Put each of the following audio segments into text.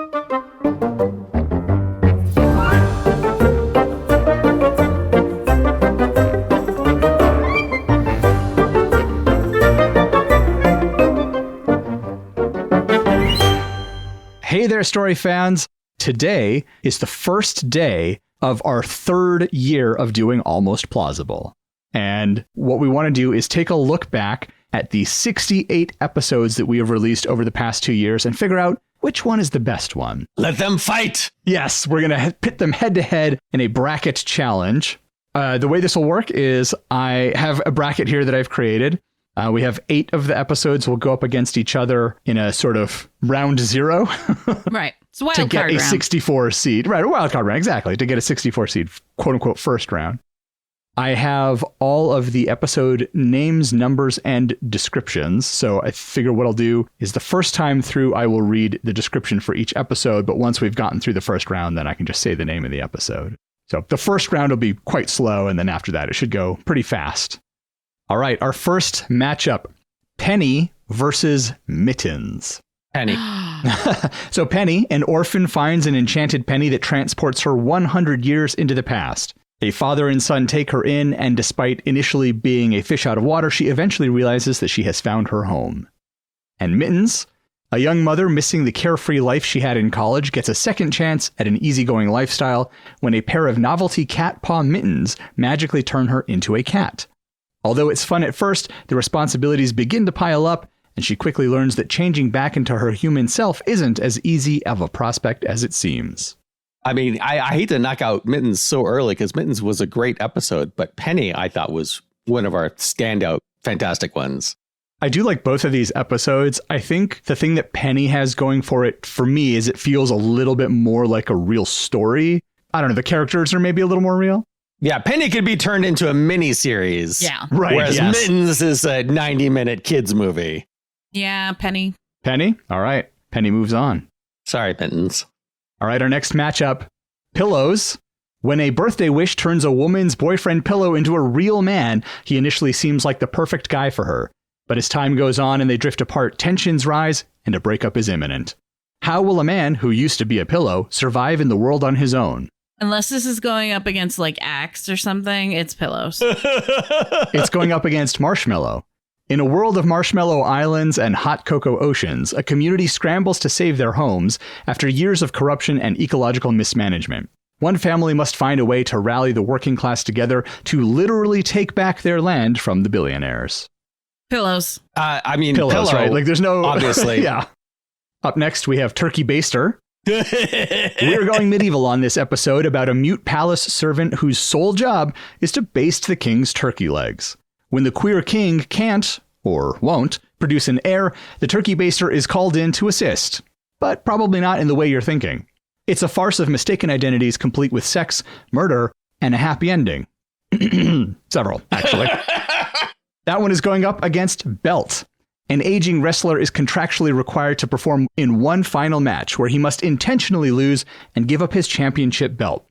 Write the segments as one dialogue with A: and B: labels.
A: Hey there, story fans. Today is the first day of our third year of doing Almost Plausible. And what we want to do is take a look back at the 68 episodes that we have released over the past 2 years and figure out which one is the best one.
B: Let them fight!
A: Yes, we're going to pit them head to head in a bracket challenge. The way this will work is I have a bracket here that I've created. We have 8 of the episodes will go up against each other in a sort of round 0.
C: Right. It's a wild
A: to get
C: card
A: a
C: round.
A: 64 seed. Right, a wild card round, exactly. To get a 64 seed, quote unquote, first round. I have all of the episode names, numbers, and descriptions. So I figure what I'll do is the first time through, I will read the description for each episode. But once we've gotten through the first round, then I can just say the name of the episode. So the first round will be quite slow. And then after that, it should go pretty fast. All right, our first matchup, Penny versus Mittens.
B: Penny.
A: So Penny, an orphan, finds an enchanted penny that transports her 100 years into the past. A father and son take her in, and despite initially being a fish out of water, she eventually realizes that she has found her home. And Mittens, a young mother missing the carefree life she had in college, gets a second chance at an easygoing lifestyle when a pair of novelty cat paw mittens magically turn her into a cat. Although it's fun at first, the responsibilities begin to pile up, and she quickly learns that changing back into her human self isn't as easy of a prospect as it seems.
B: I mean, I hate to knock out Mittens so early because Mittens was a great episode, but Penny, I thought, was one of our standout fantastic ones.
A: I do like both of these episodes. I think the thing that Penny has going for it, for me, is it feels a little bit more like a real story. I don't know, the characters are maybe a little more real.
B: Yeah, Penny could be turned into a mini series.
C: Yeah.
A: Right.
B: Whereas
A: yes.
B: Mittens is a 90-minute kids movie.
C: Yeah, Penny.
A: Penny? All right. Penny moves on.
B: Sorry, Mittens.
A: All right, our next matchup, Pillows. When a birthday wish turns a woman's boyfriend Pillow into a real man, he initially seems like the perfect guy for her. But as time goes on and they drift apart, tensions rise and a breakup is imminent. How will a man who used to be a pillow survive in the world on his own?
C: Unless this is going up against like Axe or something, it's Pillows.
A: It's going up against Marshmallow. In a world of marshmallow islands and hot cocoa oceans, a community scrambles to save their homes after years of corruption and ecological mismanagement. One family must find a way to rally the working class together to literally take back their land from the billionaires.
C: Pillows.
B: I mean,
A: Pillows,
B: Pillow,
A: right? Like there's no...
B: obviously.
A: Yeah. Up next, we have Turkey Baster. We're going medieval on this episode about a mute palace servant whose sole job is to baste the king's turkey legs. When the queer king can't, or won't, produce an heir, the turkey baster is called in to assist. But probably not in the way you're thinking. It's a farce of mistaken identities complete with sex, murder, and a happy ending. Several, actually. That one is going up against Belt. An aging wrestler is contractually required to perform in one final match where he must intentionally lose and give up his championship belt.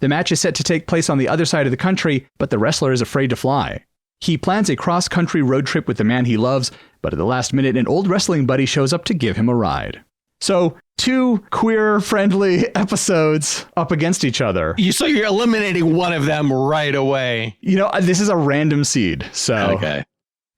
A: The match is set to take place on the other side of the country, but the wrestler is afraid to fly. He plans a cross-country road trip with the man he loves, but at the last minute, an old wrestling buddy shows up to give him a ride. So, 2 queer-friendly episodes up against each other.
B: So you're eliminating one of them right away.
A: You know, this is a random seed, so...
B: Okay.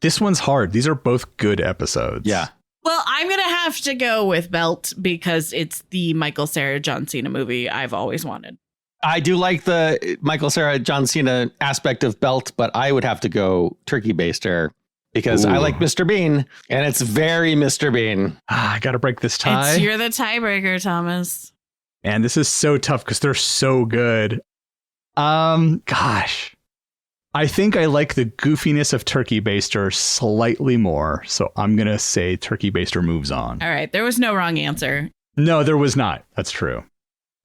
A: This one's hard. These are both good episodes.
B: Yeah.
C: Well, I'm going to have to go with Belt because it's the Michael Cera John Cena movie I've always wanted.
B: I do like the Michael Cera John Cena aspect of Belt, but I would have to go Turkey Baster because I like Mr. Bean and it's very Mr. Bean.
A: I got to break this tie.
C: You're the tiebreaker, Thomas.
A: And this is so tough because they're so good. Gosh. I think I like the goofiness of Turkey Baster slightly more, so I'm going to say Turkey Baster moves on.
C: All right, there was no wrong answer.
A: No, there was not. That's true.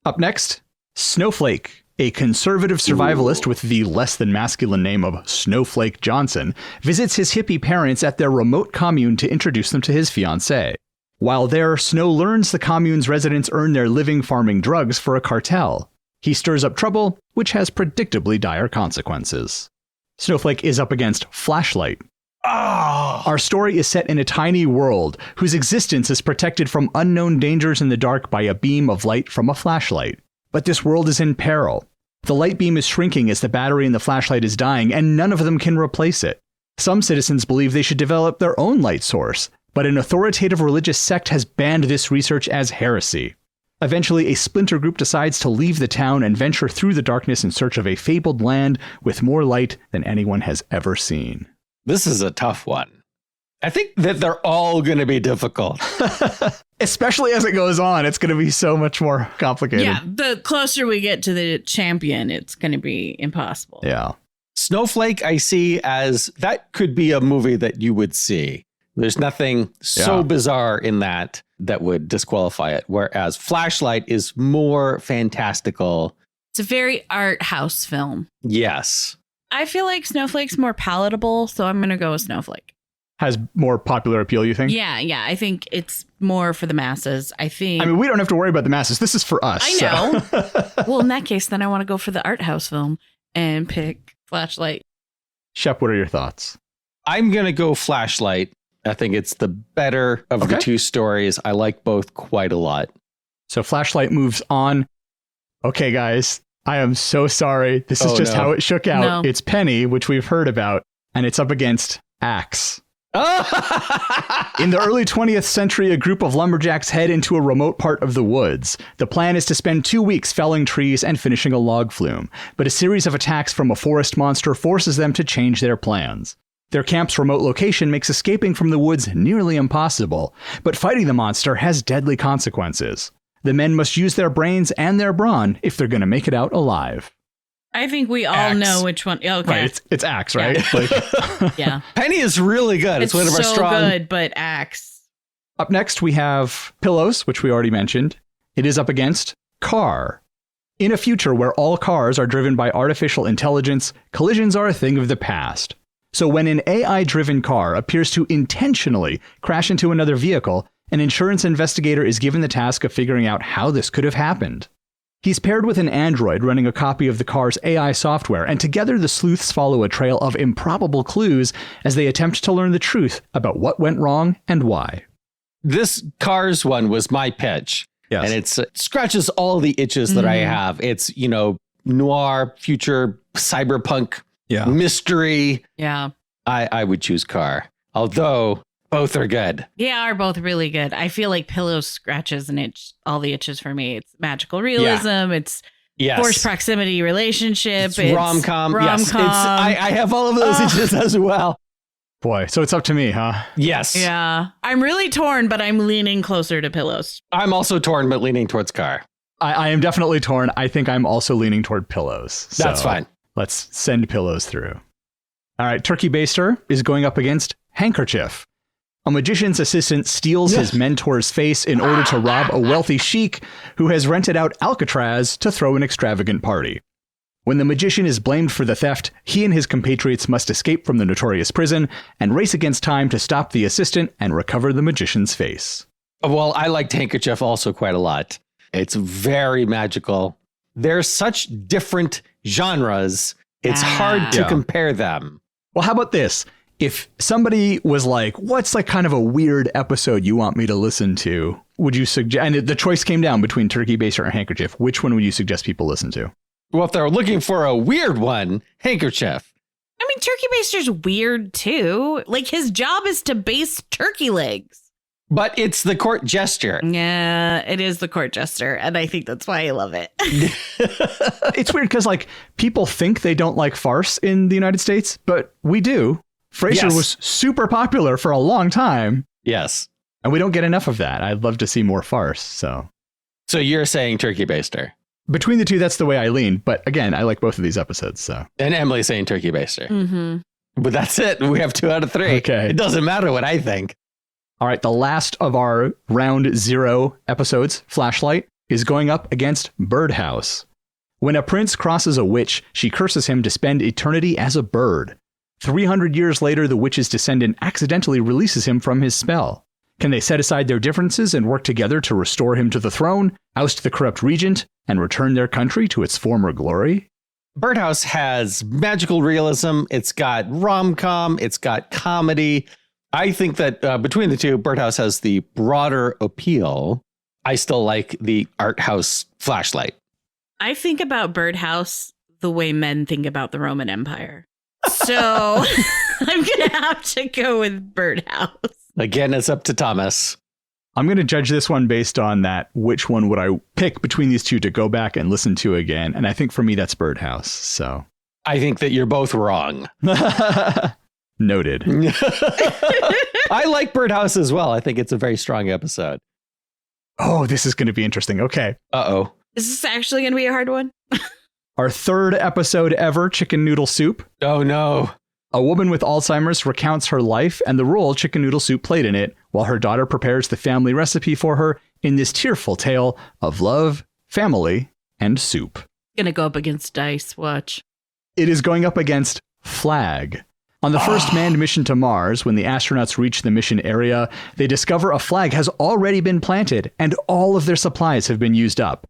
A: Up next, Snowflake. A conservative survivalist with the less than masculine name of Snowflake Johnson visits his hippie parents at their remote commune to introduce them to his fiancée. While there, Snow learns the commune's residents earn their living farming drugs for a cartel. He stirs up trouble, which has predictably dire consequences. Snowflake is up against Flashlight. Our story is set in a tiny world whose existence is protected from unknown dangers in the dark by a beam of light from a flashlight. But this world is in peril. The light beam is shrinking as the battery in the flashlight is dying, and none of them can replace it. Some citizens believe they should develop their own light source, but an authoritative religious sect has banned this research as heresy. Eventually, a splinter group decides to leave the town and venture through the darkness in search of a fabled land with more light than anyone has ever seen.
B: This is a tough one. I think that they're all going to be difficult.
A: Especially as it goes on, it's going to be so much more complicated.
C: Yeah, the closer we get to the champion, it's going to be impossible.
A: Yeah.
B: Snowflake, I see as that could be a movie that you would see. There's nothing so bizarre in that would disqualify it. Whereas Flashlight is more fantastical.
C: It's a very art house film.
B: Yes.
C: I feel like Snowflake's more palatable, so I'm going to go with Snowflake.
A: Has more popular appeal, you think?
C: Yeah. I think it's more for the masses. I
A: mean, we don't have to worry about the masses. This is for us.
C: I know. Well, in that case, then I want to go for the art house film and pick Flashlight.
A: Shep, what are your thoughts?
B: I'm going to go Flashlight. I think it's the better of the two stories. I like both quite a lot.
A: So Flashlight moves on. Okay, guys, I am so sorry. This is just how it shook out.
C: No.
A: It's Penny, which we've heard about, and it's up against Axe. In the early 20th century, a group of lumberjacks head into a remote part of the woods. The plan is to spend 2 weeks felling trees and finishing a log flume, but a series of attacks from a forest monster forces them to change their plans. Their camp's remote location makes escaping from the woods nearly impossible, but fighting the monster has deadly consequences. The men must use their brains and their brawn if they're going to make it out alive.
C: I think we all know which one. Okay.
A: Right, it's Axe, right?
C: Yeah. Yeah.
B: Penny is really good. It's one of our strong.
C: Good, but Axe.
A: Up next, we have Pillows, which we already mentioned. It is up against Car. In a future where all cars are driven by artificial intelligence, collisions are a thing of the past. So when an AI-driven car appears to intentionally crash into another vehicle, an insurance investigator is given the task of figuring out how this could have happened. He's paired with an android running a copy of the car's AI software, and together the sleuths follow a trail of improbable clues as they attempt to learn the truth about what went wrong and why.
B: This Cars one was my pitch.
A: Yes.
B: And it scratches all the itches that I have. It's, noir, future, cyberpunk, mystery.
C: Yeah.
B: I would choose Car. Although both are good.
C: They are both really good. I feel like Pillows scratches and all the itches for me. It's magical realism. It's forced proximity relationship.
B: It's rom-com. Yes. I have all of those itches as well.
A: Boy, so it's up to me, huh?
B: Yes.
C: Yeah. I'm really torn, but I'm leaning closer to Pillows.
B: I'm also torn, but leaning towards Car.
A: I am definitely torn. I think I'm also leaning toward Pillows.
B: That's fine.
A: Let's send Pillows through. All right, Turkey Baster is going up against Handkerchief. A magician's assistant steals his mentor's face in order to rob a wealthy sheik who has rented out Alcatraz to throw an extravagant party. When the magician is blamed for the theft, he and his compatriots must escape from the notorious prison and race against time to stop the assistant and recover the magician's face.
B: Well, I liked Handkerchief also quite a lot. It's very magical. They're such different genres. It's hard to compare them.
A: Well, how about this? If somebody was like, what's like kind of a weird episode you want me to listen to? Would you suggest, and the choice came down between Turkey Baster and Handkerchief, which one would you suggest people listen to?
B: Well, if they're looking for a weird one, Handkerchief.
C: I mean, Turkey Baster's weird too. Like his job is to baste turkey legs.
B: But it's the court jester.
C: Yeah, it is the court jester. And I think that's why I love it.
A: It's weird because like people think they don't like farce in the United States, but we do. Frasier was super popular for a long time.
B: Yes.
A: And we don't get enough of that. I'd love to see more farce. So
B: you're saying Turkey Baster.
A: Between the two, that's the way I lean. But again, I like both of these episodes. So.
B: And Emily's saying Turkey Baster. Mm-hmm. But that's it. We have 2 out of 3.
A: Okay.
B: It doesn't matter what I think.
A: All right. The last of our round 0 episodes, Flashlight, is going up against Birdhouse. When a prince crosses a witch, she curses him to spend eternity as a bird. 300 years later, the witch's descendant accidentally releases him from his spell. Can they set aside their differences and work together to restore him to the throne, oust the corrupt regent, and return their country to its former glory?
B: Birdhouse has magical realism. It's got rom-com. It's got comedy. I think that between the two, Birdhouse has the broader appeal. I still like the art house Flashlight.
C: I think about Birdhouse the way men think about the Roman Empire. So I'm going to have to go with Birdhouse.
B: Again, it's up to Thomas.
A: I'm going to judge this one based on that. Which one would I pick between these two to go back and listen to again? And I think for me, that's Birdhouse. So
B: I think that you're both wrong.
A: Noted.
B: I like Birdhouse as well. I think it's a very strong episode.
A: Oh, this is going to be interesting. Okay.
B: Uh-oh.
C: Is this actually going to be a hard one?
A: Our third episode ever, Chicken Noodle Soup.
B: Oh, no.
A: A woman with Alzheimer's recounts her life and the role Chicken Noodle Soup played in it, while her daughter prepares the family recipe for her in this tearful tale of love, family, and soup.
C: Gonna go up against Dice. Watch.
A: It is going up against Flag. On the first manned mission to Mars, when the astronauts reach the mission area, they discover a flag has already been planted and all of their supplies have been used up.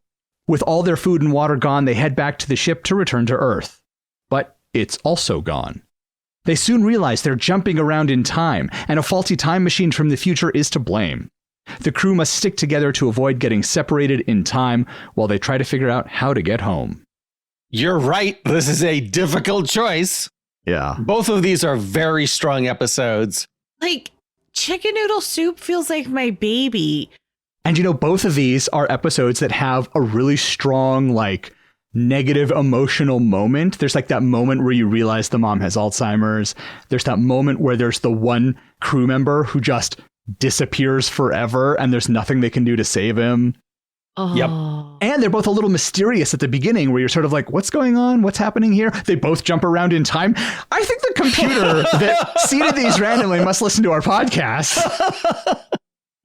A: With all their food and water gone, they head back to the ship to return to Earth. But it's also gone. They soon realize they're jumping around in time, and a faulty time machine from the future is to blame. The crew must stick together to avoid getting separated in time while they try to figure out how to get home.
B: You're right. This is a difficult choice.
A: Yeah.
B: Both of these are very strong episodes.
C: Like, Chicken Noodle Soup feels like my baby.
A: And both of these are episodes that have a really strong, negative emotional moment. There's that moment where you realize the mom has Alzheimer's. There's that moment where there's the one crew member who just disappears forever and there's nothing they can do to save him.
C: Oh.
B: Yep.
A: And they're both a little mysterious at the beginning where you're sort of like, what's going on? What's happening here? They both jump around in time. I think the computer that seeded these randomly must listen to our podcast.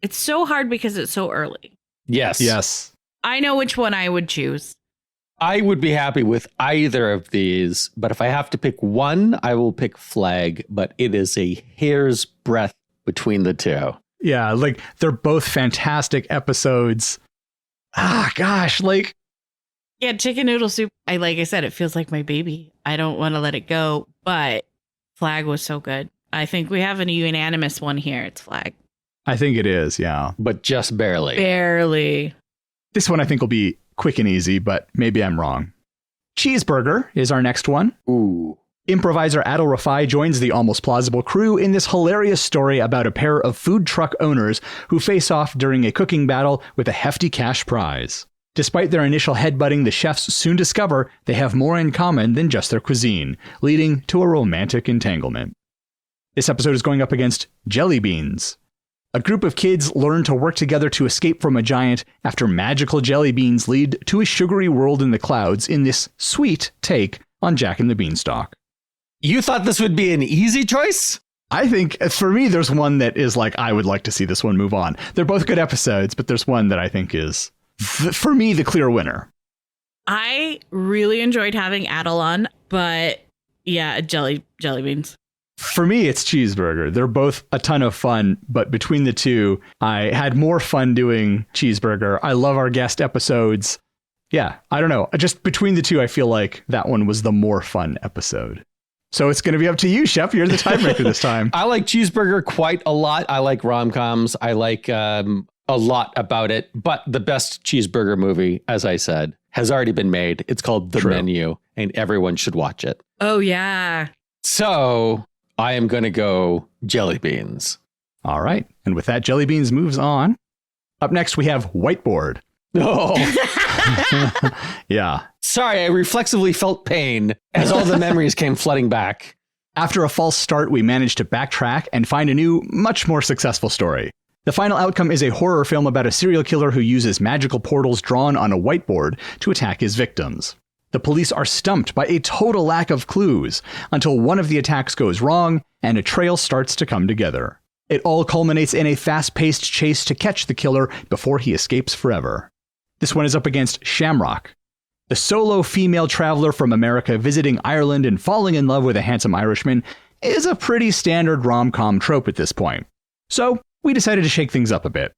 C: It's so hard because it's so early.
B: Yes.
C: I know which one I would choose.
B: I would be happy with either of these, but if I have to pick one, I will pick Flag, but it is a hair's breadth between the two.
A: Yeah, they're both fantastic episodes.
C: Yeah, Chicken Noodle Soup, like I said, it feels like my baby. I don't want to let it go, but Flag was so good. I think we have a unanimous one here. It's Flag.
A: I think it is, yeah.
B: But just barely.
C: Barely.
A: This one I think will be quick and easy, but maybe I'm wrong. Cheeseburger is our next one.
B: Ooh.
A: Improviser Adil Rafai joins the Almost Plausible crew in this hilarious story about a pair of food truck owners who face off during a cooking battle with a hefty cash prize. Despite their initial headbutting, the chefs soon discover they have more in common than just their cuisine, leading to a romantic entanglement. This episode is going up against Jelly Beans. A group of kids learn to work together to escape from a giant after magical jelly beans lead to a sugary world in the clouds in this sweet take on Jack and the Beanstalk.
B: You thought this would be an easy choice?
A: I think, for me, there's one that is I would like to see this one move on. They're both good episodes, but there's one that I think is, for me, the clear winner.
C: I really enjoyed having Adel on, but yeah, jelly beans.
A: For me, it's Cheeseburger. They're both a ton of fun, but between the two, I had more fun doing Cheeseburger. I love our guest episodes. Yeah, I don't know. Just between the two, I feel like that one was the more fun episode. So it's going to be up to you, Shep. You're the tiebreaker this time.
B: I like Cheeseburger quite a lot. I like rom-coms. I like a lot about it. But the best Cheeseburger movie, as I said, has already been made. It's called The Menu, and everyone should watch it.
C: Oh, yeah.
B: So I am going to go Jelly Beans.
A: All right. And with that, Jelly Beans moves on. Up next, we have Whiteboard.
B: Oh.
A: Yeah.
B: Sorry, I reflexively felt pain as all the memories came flooding back.
A: After a false start, we managed to backtrack and find a new, much more successful story. The final outcome is a horror film about a serial killer who uses magical portals drawn on a whiteboard to attack his victims. The police are stumped by a total lack of clues until one of the attacks goes wrong and a trail starts to come together. It all culminates in a fast-paced chase to catch the killer before he escapes forever. This one is up against Shamrock. The solo female traveler from America visiting Ireland and falling in love with a handsome Irishman is a pretty standard rom-com trope at this point. So we decided to shake things up a bit.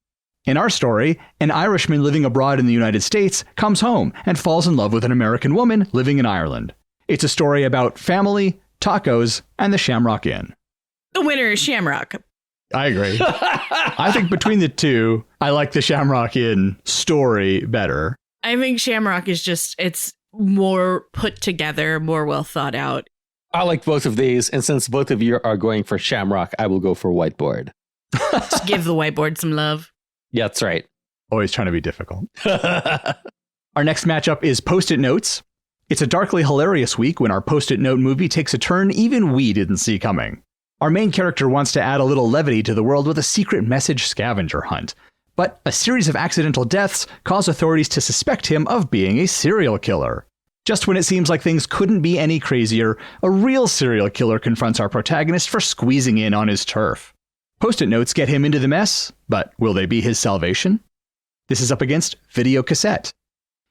A: In our story, an Irishman living abroad in the United States comes home and falls in love with an American woman living in Ireland. It's a story about family, tacos, and the Shamrock Inn.
C: The winner is Shamrock.
A: I agree. I think between the two, I like the Shamrock Inn story better.
C: I think Shamrock is it's more put together, more well thought out.
B: I like both of these. And since both of you are going for Shamrock, I will go for Whiteboard.
C: Just give the whiteboard some love.
B: Yeah, that's right.
A: Always trying to be difficult. Our next matchup is Post-it Notes. It's a darkly hilarious week when our Post-it Note movie takes a turn even we didn't see coming. Our main character wants to add a little levity to the world with a secret message scavenger hunt. But a series of accidental deaths cause authorities to suspect him of being a serial killer. Just when it seems like things couldn't be any crazier, a real serial killer confronts our protagonist for squeezing in on his turf. Post-it notes get him into the mess, but will they be his salvation? This is up against Video Cassette.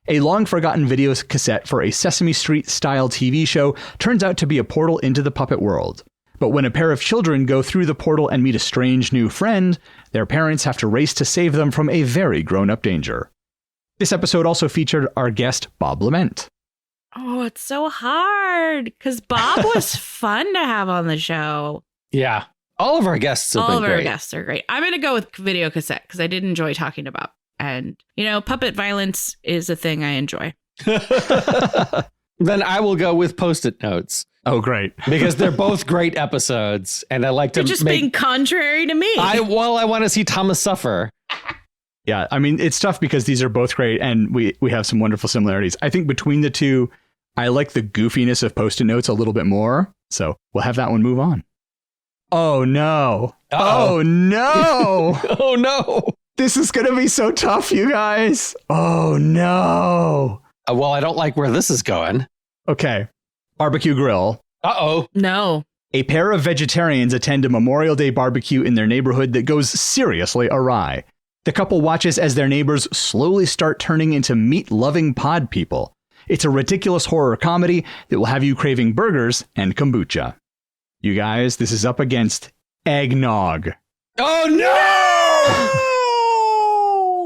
A: A long-forgotten video cassette for a Sesame Street-style TV show turns out to be a portal into the puppet world. But when a pair of children go through the portal and meet a strange new friend, their parents have to race to save them from a very grown-up danger. This episode also featured our guest, Bob Lament.
C: Oh, it's so hard because Bob was fun to have on the show.
B: Yeah. All of our guests have been great.
C: All of our guests are great. I'm going to go with Video Cassette because I did enjoy talking to Bob. And, puppet violence is a thing I enjoy.
B: Then I will go with Post-it Notes.
A: Oh, great.
B: Because they're both great episodes. And I like
C: They're
B: to
C: just being contrary to me.
B: I want to see Thomas suffer.
A: Yeah, I mean, it's tough because these are both great and we have some wonderful similarities. I think between the two, I like the goofiness of Post-it Notes a little bit more. So we'll have that one move on. Oh, no.
B: Uh-oh.
A: Oh, no.
B: Oh, no.
A: This is going to be so tough, you guys. Oh, no.
B: Well, I don't like where this is going.
A: Okay. Barbecue Grill.
B: Uh-oh.
C: No.
A: A pair of vegetarians attend a Memorial Day barbecue in their neighborhood that goes seriously awry. The couple watches as their neighbors slowly start turning into meat-loving pod people. It's a ridiculous horror comedy that will have you craving burgers and kombucha. You guys, this is up against Eggnog.
B: Oh, no!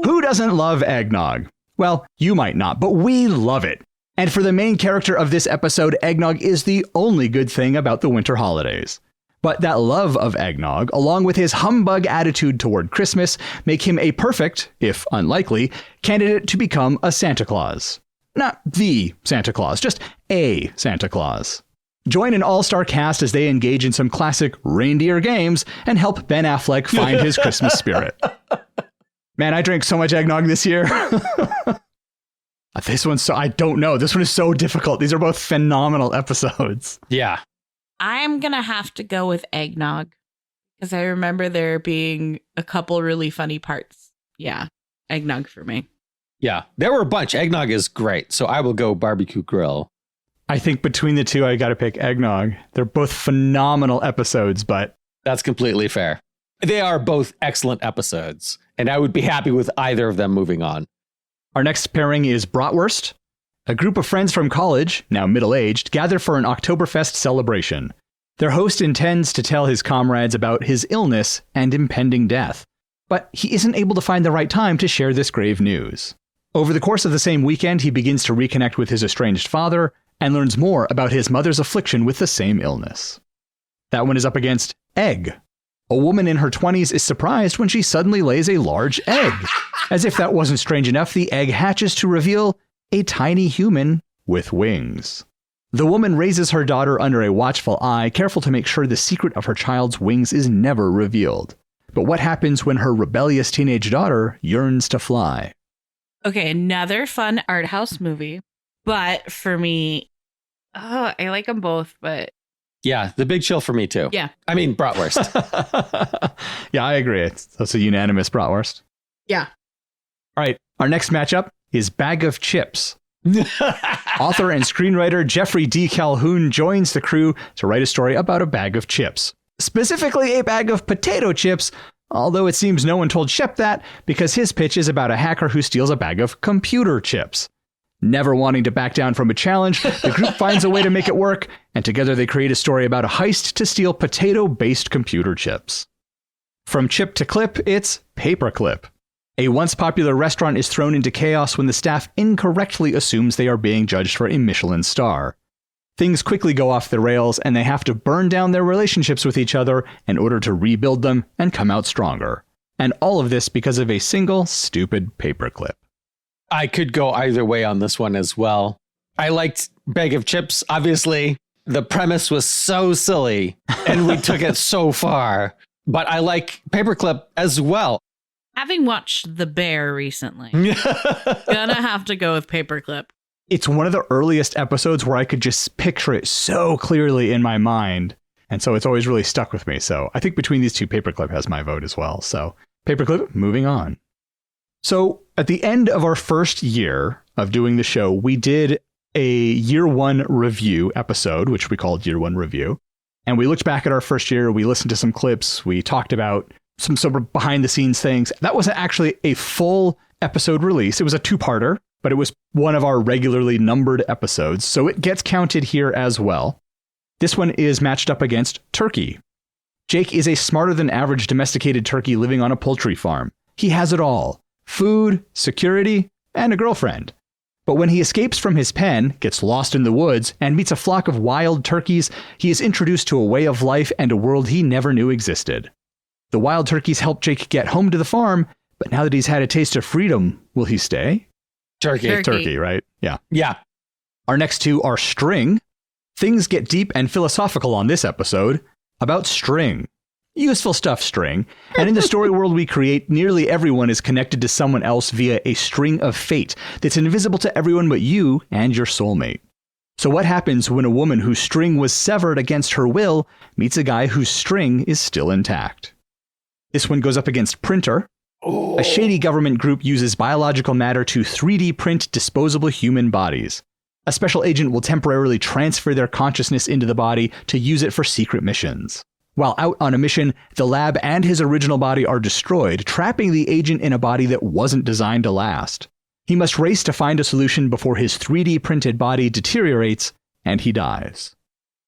A: Who doesn't love eggnog? Well, you might not, but we love it. And for the main character of this episode, eggnog is the only good thing about the winter holidays. But that love of eggnog, along with his humbug attitude toward Christmas, make him a perfect, if unlikely, candidate to become a Santa Claus. Not the Santa Claus, just a Santa Claus. Join an all-star cast as they engage in some classic reindeer games and help Ben Affleck find his Christmas spirit. Man, I drank so much eggnog this year. This one's I don't know. This one is so difficult. These are both phenomenal episodes.
B: Yeah.
C: I'm going to have to go with Eggnog because I remember there being a couple really funny parts. Yeah, Eggnog for me.
B: Yeah, there were a bunch. Eggnog is great. So I will go Barbecue Grill.
A: I think between the two, I got to pick Eggnog. They're both phenomenal episodes, but...
B: That's completely fair. They are both excellent episodes, and I would be happy with either of them moving on.
A: Our next pairing is Bratwurst. A group of friends from college, now middle-aged, gather for an Oktoberfest celebration. Their host intends to tell his comrades about his illness and impending death, but he isn't able to find the right time to share this grave news. Over the course of the same weekend, he begins to reconnect with his estranged father and learns more about his mother's affliction with the same illness. That one is up against Egg. A woman in her 20s is surprised when she suddenly lays a large egg. As if that wasn't strange enough, the egg hatches to reveal a tiny human with wings. The woman raises her daughter under a watchful eye, careful to make sure the secret of her child's wings is never revealed. But what happens when her rebellious teenage daughter yearns to fly?
C: Okay, another fun art house movie. But for me, I like them both, but...
B: Yeah, The Big Chill for me too.
C: Yeah.
B: I mean, Bratwurst.
A: Yeah, I agree. That's a unanimous Bratwurst.
C: Yeah.
A: All right, our next matchup is Bag of Chips. Author and screenwriter Jeffrey D. Calhoun joins the crew to write a story about a bag of chips. Specifically a bag of potato chips, although it seems no one told Shep that because his pitch is about a hacker who steals a bag of computer chips. Never wanting to back down from a challenge, the group finds a way to make it work, and together they create a story about a heist to steal potato-based computer chips. From chip to clip, it's Paperclip. A once popular restaurant is thrown into chaos when the staff incorrectly assumes they are being judged for a Michelin star. Things quickly go off the rails, and they have to burn down their relationships with each other in order to rebuild them and come out stronger. And all of this because of a single stupid paperclip.
B: I could go either way on this one as well. I liked Bag of Chips. Obviously, the premise was so silly, and we took it so far. But I like Paperclip as well.
C: Having watched The Bear recently, gonna have to go with Paperclip.
A: It's one of the earliest episodes where I could just picture it so clearly in my mind. And so it's always really stuck with me. So I think between these two, Paperclip has my vote as well. So Paperclip, moving on. So at the end of our first year of doing the show, we did a year one review episode, which we called Year One Review. And we looked back at our first year. We listened to some clips. We talked about some sort of behind the scenes things. That wasn't actually a full episode release. It was a two-parter, but it was one of our regularly numbered episodes, so it gets counted here as well. This one is matched up against Turkey. Jake is a smarter than average domesticated turkey living on a poultry farm. He has it all: food, security, and a girlfriend. But when he escapes from his pen, gets lost in the woods, and meets a flock of wild turkeys, he is introduced to a way of life and a world he never knew existed. The wild turkeys help Jake get home to the farm, but now that he's had a taste of freedom, will he stay? Turkey, right? Yeah.
B: Yeah.
A: Our next two are string. Things get deep and philosophical on this episode about string. Useful stuff, string. And in the story world we create, nearly everyone is connected to someone else via a string of fate that's invisible to everyone but you and your soulmate. So what happens when a woman whose string was severed against her will meets a guy whose string is still intact? This one goes up against printer. A shady government group uses biological matter to 3D print disposable human bodies. A special agent will temporarily transfer their consciousness into the body to use it for secret missions. While out on a mission, the lab and his original body are destroyed, trapping the agent in a body that wasn't designed to last. He must race to find a solution before his 3D printed body deteriorates and he dies.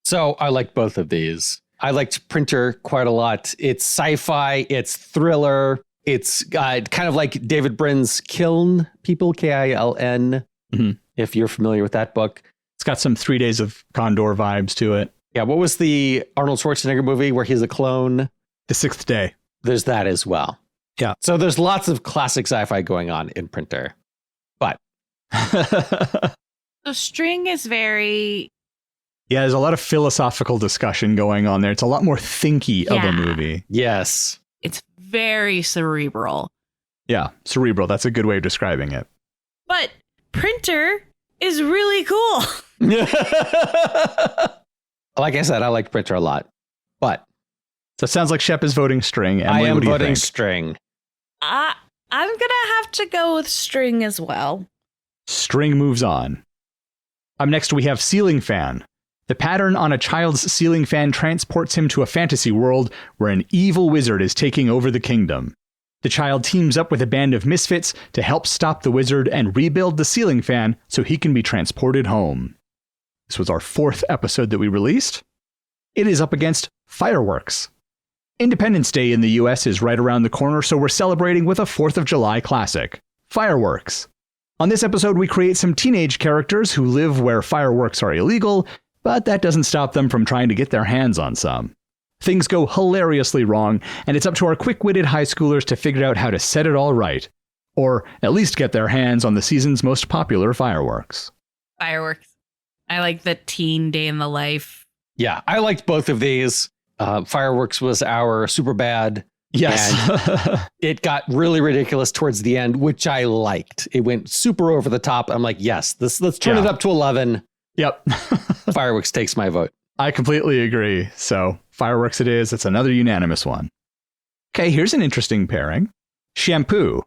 B: So I like both of these. I liked Printer quite a lot. It's sci-fi, it's thriller. It's kind of like David Brin's Kiln People, Kiln, if you're familiar with that book.
A: It's got some 3 Days of Condor vibes to it.
B: Yeah, what was the Arnold Schwarzenegger movie where he's a clone?
A: The Sixth Day.
B: There's that as well.
A: Yeah.
B: So there's lots of classic sci-fi going on in Printer. But
C: the string is very...
A: Yeah, there's a lot of philosophical discussion going on there. It's a lot more thinky of a movie.
B: Yes.
C: It's very cerebral.
A: Yeah, cerebral. That's a good way of describing it.
C: But Printer is really cool.
B: Like I said, I like Printer a lot. But
A: so it sounds like Shep is voting string. Emily,
B: I am
A: what do you
B: voting
A: think?
B: string.
C: I'm going to have to go with string as well.
A: String moves on. Up next, we have ceiling fan. The pattern on a child's ceiling fan transports him to a fantasy world where an evil wizard is taking over the kingdom. The child teams up with a band of misfits to help stop the wizard and rebuild the ceiling fan so he can be transported home. This was our fourth episode that we released. It is up against fireworks. Independence Day in the US is right around the corner, so we're celebrating with a 4th of July classic, fireworks. On this episode, we create some teenage characters who live where fireworks are illegal, but that doesn't stop them from trying to get their hands on some. Things go hilariously wrong, and it's up to our quick-witted high schoolers to figure out how to set it all right. Or at least get their hands on the season's most popular fireworks.
C: Fireworks. I like the teen day in the life.
B: Yeah, I liked both of these. Fireworks was our super bad.
A: Yes.
B: And it got really ridiculous towards the end, which I liked. It went super over the top. I'm like, yes, let's turn it up to 11.
A: Yep.
B: Fireworks takes my vote.
A: I completely agree. So fireworks it is. It's another unanimous one. Okay, here's an interesting pairing. Shampoo.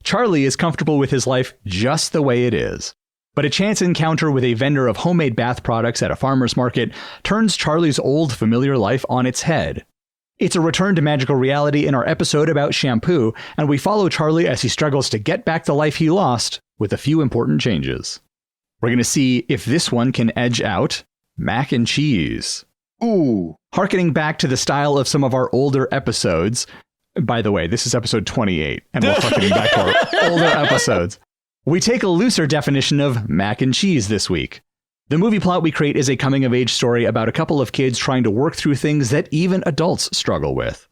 A: Charlie is comfortable with his life just the way it is. But a chance encounter with a vendor of homemade bath products at a farmer's market turns Charlie's old familiar life on its head. It's a return to magical reality in our episode about shampoo, and we follow Charlie as he struggles to get back the life he lost with a few important changes. We're going to see if this one can edge out mac and cheese.
B: Ooh.
A: Harkening back to the style of some of our older episodes. By the way, this is episode 28, and we're harkening back to our older episodes. We take a looser definition of mac and cheese this week. The movie plot we create is a coming-of-age story about a couple of kids trying to work through things that even adults struggle with.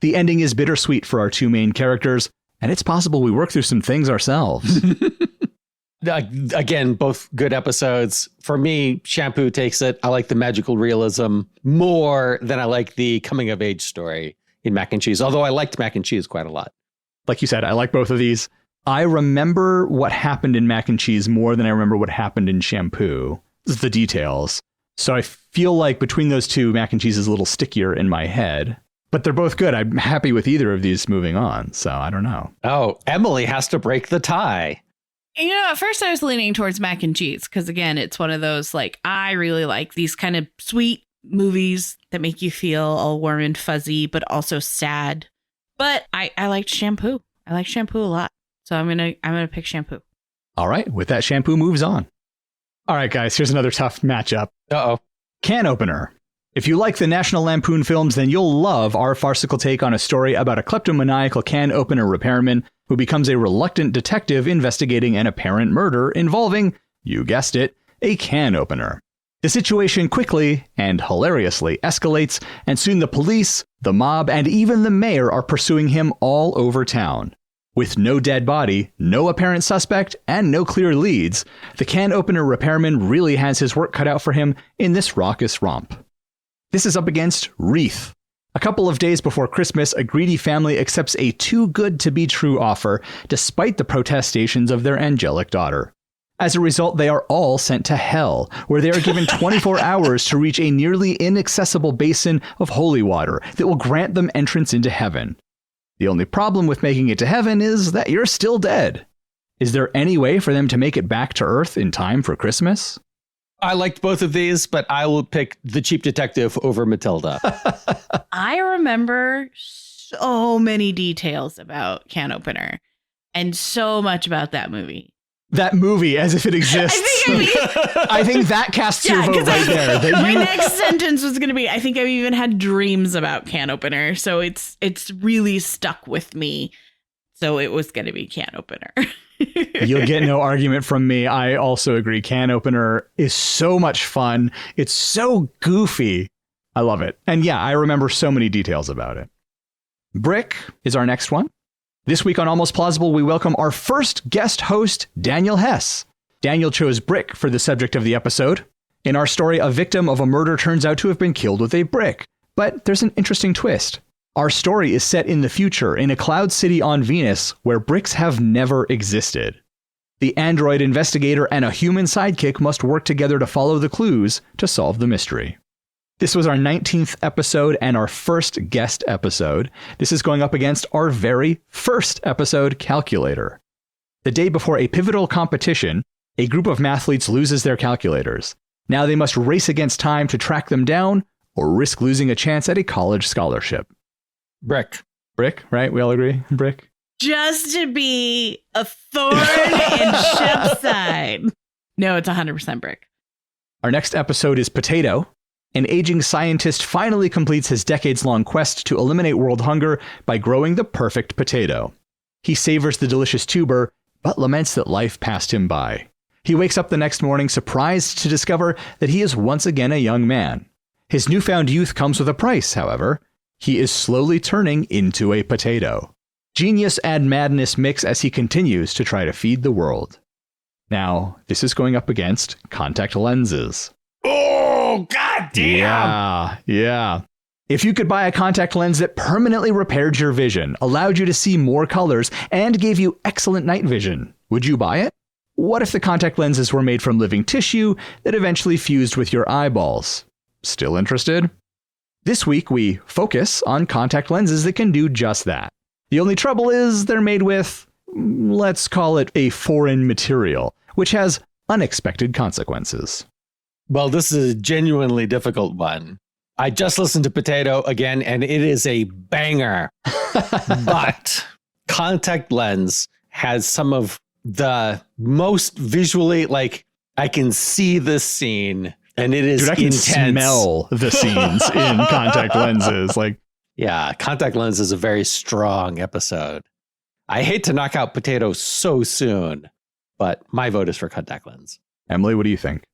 A: The ending is bittersweet for our two main characters, and it's possible we work through some things ourselves.
B: Again, both good episodes. For me, Shampoo takes it. I like the magical realism more than I like the coming of age story in Mac and Cheese, although I liked Mac and Cheese quite a lot.
A: Like you said, I like both of these. I remember what happened in Mac and Cheese more than I remember what happened in Shampoo, the details. So I feel like between those two, Mac and Cheese is a little stickier in my head. But they're both good. I'm happy with either of these moving on, so I don't know.
B: Oh, Emily has to break the tie.
C: You know, at first I was leaning towards Mac and Cheese because, again, it's one of those, like, I really like these kind of sweet movies that make you feel all warm and fuzzy, but also sad. But I liked Shampoo. I like Shampoo a lot. So I'm gonna pick Shampoo.
A: All right, with that, Shampoo moves on. All right, guys, here's another tough matchup.
B: Uh-oh.
A: Can opener. If you like the National Lampoon films, then you'll love our farcical take on a story about a kleptomaniacal can opener repairman who becomes a reluctant detective investigating an apparent murder involving, you guessed it, a can opener. The situation quickly and hilariously escalates, and soon the police, the mob, and even the mayor are pursuing him all over town. With no dead body, no apparent suspect, and no clear leads, the can opener repairman really has his work cut out for him in this raucous romp. This is up against Wreath. A couple of days before Christmas, a greedy family accepts a too-good-to-be-true offer, despite the protestations of their angelic daughter. As a result, they are all sent to hell, where they are given 24 hours to reach a nearly inaccessible basin of holy water that will grant them entrance into heaven. The only problem with making it to heaven is that you're still dead. Is there any way for them to make it back to Earth in time for Christmas?
B: I liked both of these, but I will pick The Cheap Detective over Matilda.
C: I remember so many details about Can Opener and so much about that movie.
A: That movie, as if it exists. I think that casts your vote right there.
C: My next sentence was going to be, I think I've even had dreams about Can Opener, so it's really stuck with me. So it was going to be Can Opener.
A: You'll get no argument from me. I also agree. Can Opener is so much fun. It's so goofy. I love it. And yeah, I remember so many details about it. Brick is our next one. This week on Almost Plausible, we welcome our first guest host, Daniel Hess. Daniel chose brick for the subject of the episode. In our story, a victim of a murder turns out to have been killed with a brick. But there's an interesting twist. Our story is set in the future, in a cloud city on Venus, where bricks have never existed. The android investigator and a human sidekick must work together to follow the clues to solve the mystery. This was our 19th episode and our first guest episode. This is going up against our very first episode, Calculator. The day before a pivotal competition, a group of mathletes loses their calculators. Now they must race against time to track them down or risk losing a chance at a college scholarship.
B: Brick.
A: Brick, right? We all agree? Brick?
C: Just to be a thorn in Shep's side. No, it's 100% brick.
A: Our next episode is Potato. An aging scientist finally completes his decades-long quest to eliminate world hunger by growing the perfect potato. He savors the delicious tuber, but laments that life passed him by. He wakes up the next morning surprised to discover that he is once again a young man. His newfound youth comes with a price, however. He is slowly turning into a potato. Genius and madness mix as he continues to try to feed the world. Now, this is going up against Contact Lenses.
B: Oh, goddamn!
A: Yeah. If you could buy a contact lens that permanently repaired your vision, allowed you to see more colors, and gave you excellent night vision, would you buy it? What if the contact lenses were made from living tissue that eventually fused with your eyeballs? Still interested? This week, we focus on contact lenses that can do just that. The only trouble is they're made with, let's call it a foreign material, which has unexpected consequences.
B: Well, this is a genuinely difficult one. I just listened to Potato again, and it is a banger. But Contact Lens has some of the most visually, like, I can see this scene. And it is intense.
A: I can smell the scenes in Contact Lenses.
B: Yeah, Contact Lens is a very strong episode. I hate to knock out Potato so soon, but my vote is for Contact Lens.
A: Emily, what do you think?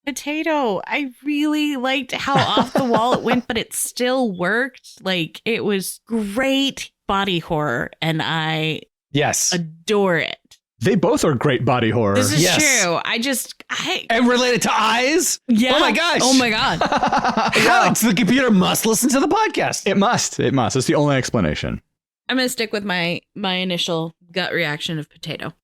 C: Potato. I really liked how off the wall it went, but it still worked. Like, it was great body horror, and I adore it.
A: They both are great body horror.
C: This is true.
B: And related to eyes?
C: Yeah.
B: Oh my gosh.
C: Oh my God.
B: Alex, the computer must listen to the podcast.
A: It must. It's the only explanation.
C: I'm going to stick with my initial gut reaction of potato.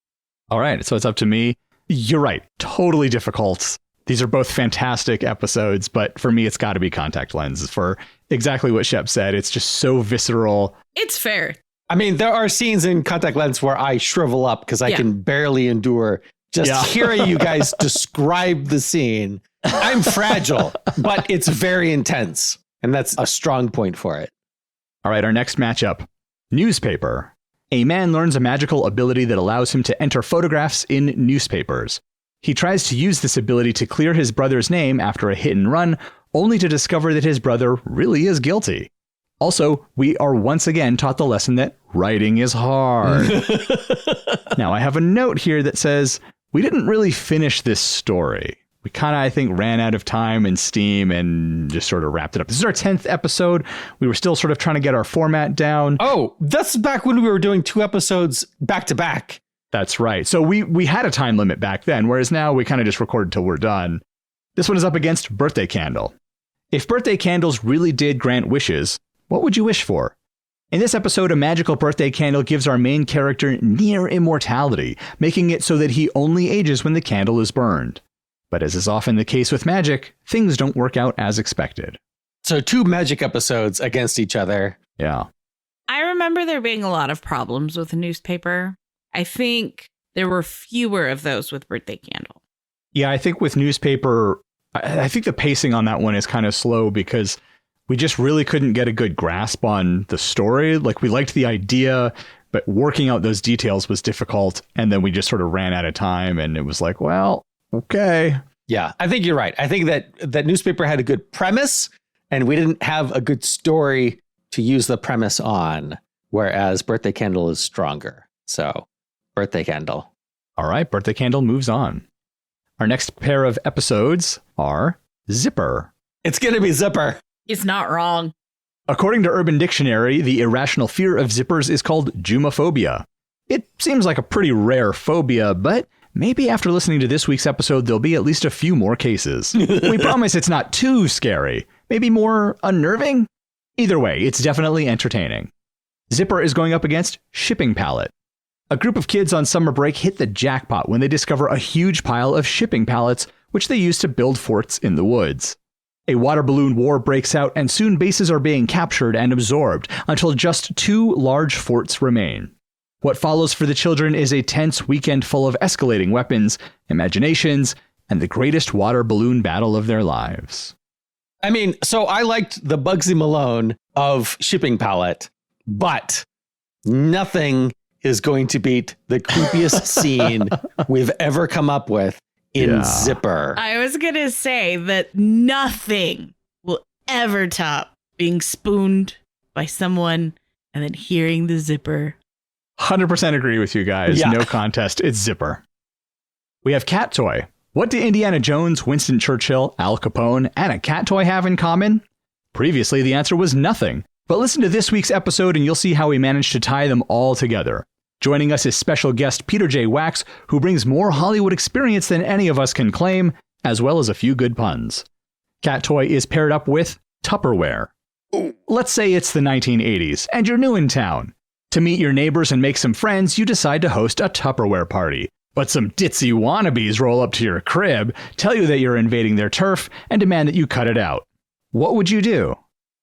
A: All right. So it's up to me. You're right. Totally difficult. These are both fantastic episodes, but for me, it's got to be Contact Lens for exactly what Shep said. It's just so visceral.
C: It's fair.
B: I mean, there are scenes in Contact Lens where I shrivel up because I can barely endure just hearing you guys describe the scene. I'm fragile, but it's very intense. And that's a strong point for it.
A: All right, our next matchup. Newspaper. A man learns a magical ability that allows him to enter photographs in newspapers. He tries to use this ability to clear his brother's name after a hit and run, only to discover that his brother really is guilty. Also, we are once again taught the lesson that writing is hard. Now, I have a note here that says, we didn't really finish this story. We kind of, I think, ran out of time and steam and just sort of wrapped it up. This is our 10th episode. We were still sort of trying to get our format down.
B: Oh, that's back when we were doing 2 episodes back to back.
A: That's right. So we had a time limit back then, whereas now we kind of just record till we're done. This one is up against Birthday Candle. If birthday candles really did grant wishes, what would you wish for? In this episode, a magical birthday candle gives our main character near immortality, making it so that he only ages when the candle is burned. But as is often the case with magic, things don't work out as expected.
B: So 2 magic episodes against each other.
A: Yeah.
C: I remember there being a lot of problems with the newspaper. I think there were fewer of those with Birthday Candle.
A: Yeah, I think with newspaper, I think the pacing on that one is kind of slow because we just really couldn't get a good grasp on the story. Like, we liked the idea, but working out those details was difficult. And then we just sort of ran out of time and it was like, well, okay.
B: Yeah, I think you're right. I think that newspaper had a good premise and we didn't have a good story to use the premise on, whereas Birthday Candle is stronger. So, Birthday Candle.
A: All right, Birthday Candle moves on. Our next pair of episodes are Zipper.
B: It's going to be Zipper.
C: It's not wrong.
A: According to Urban Dictionary, the irrational fear of zippers is called jumophobia. It seems like a pretty rare phobia, but maybe after listening to this week's episode, there'll be at least a few more cases. We promise it's not too scary. Maybe more unnerving? Either way, it's definitely entertaining. Zipper is going up against Shipping Pallet. A group of kids on summer break hit the jackpot when they discover a huge pile of shipping pallets, which they use to build forts in the woods. A water balloon war breaks out, and soon bases are being captured and absorbed until just 2 large forts remain. What follows for the children is a tense weekend full of escalating weapons, imaginations, and the greatest water balloon battle of their lives.
B: I mean, so I liked the Bugsy Malone of Shipping Pallet, but nothing is going to beat the creepiest scene we've ever come up with in Zipper.
C: I was going to say that nothing will ever top being spooned by someone and then hearing the zipper.
A: 100% agree with you guys.
B: Yeah.
A: No contest. It's Zipper. We have Cat Toy. What do Indiana Jones, Winston Churchill, Al Capone, and a cat toy have in common? Previously, the answer was nothing. But listen to this week's episode and you'll see how we managed to tie them all together. Joining us is special guest Peter J. Wax, who brings more Hollywood experience than any of us can claim, as well as a few good puns. Cat Toy is paired up with Tupperware. Let's say it's the 1980s, and you're new in town. To meet your neighbors and make some friends, you decide to host a Tupperware party. But some ditzy wannabes roll up to your crib, tell you that you're invading their turf, and demand that you cut it out. What would you do?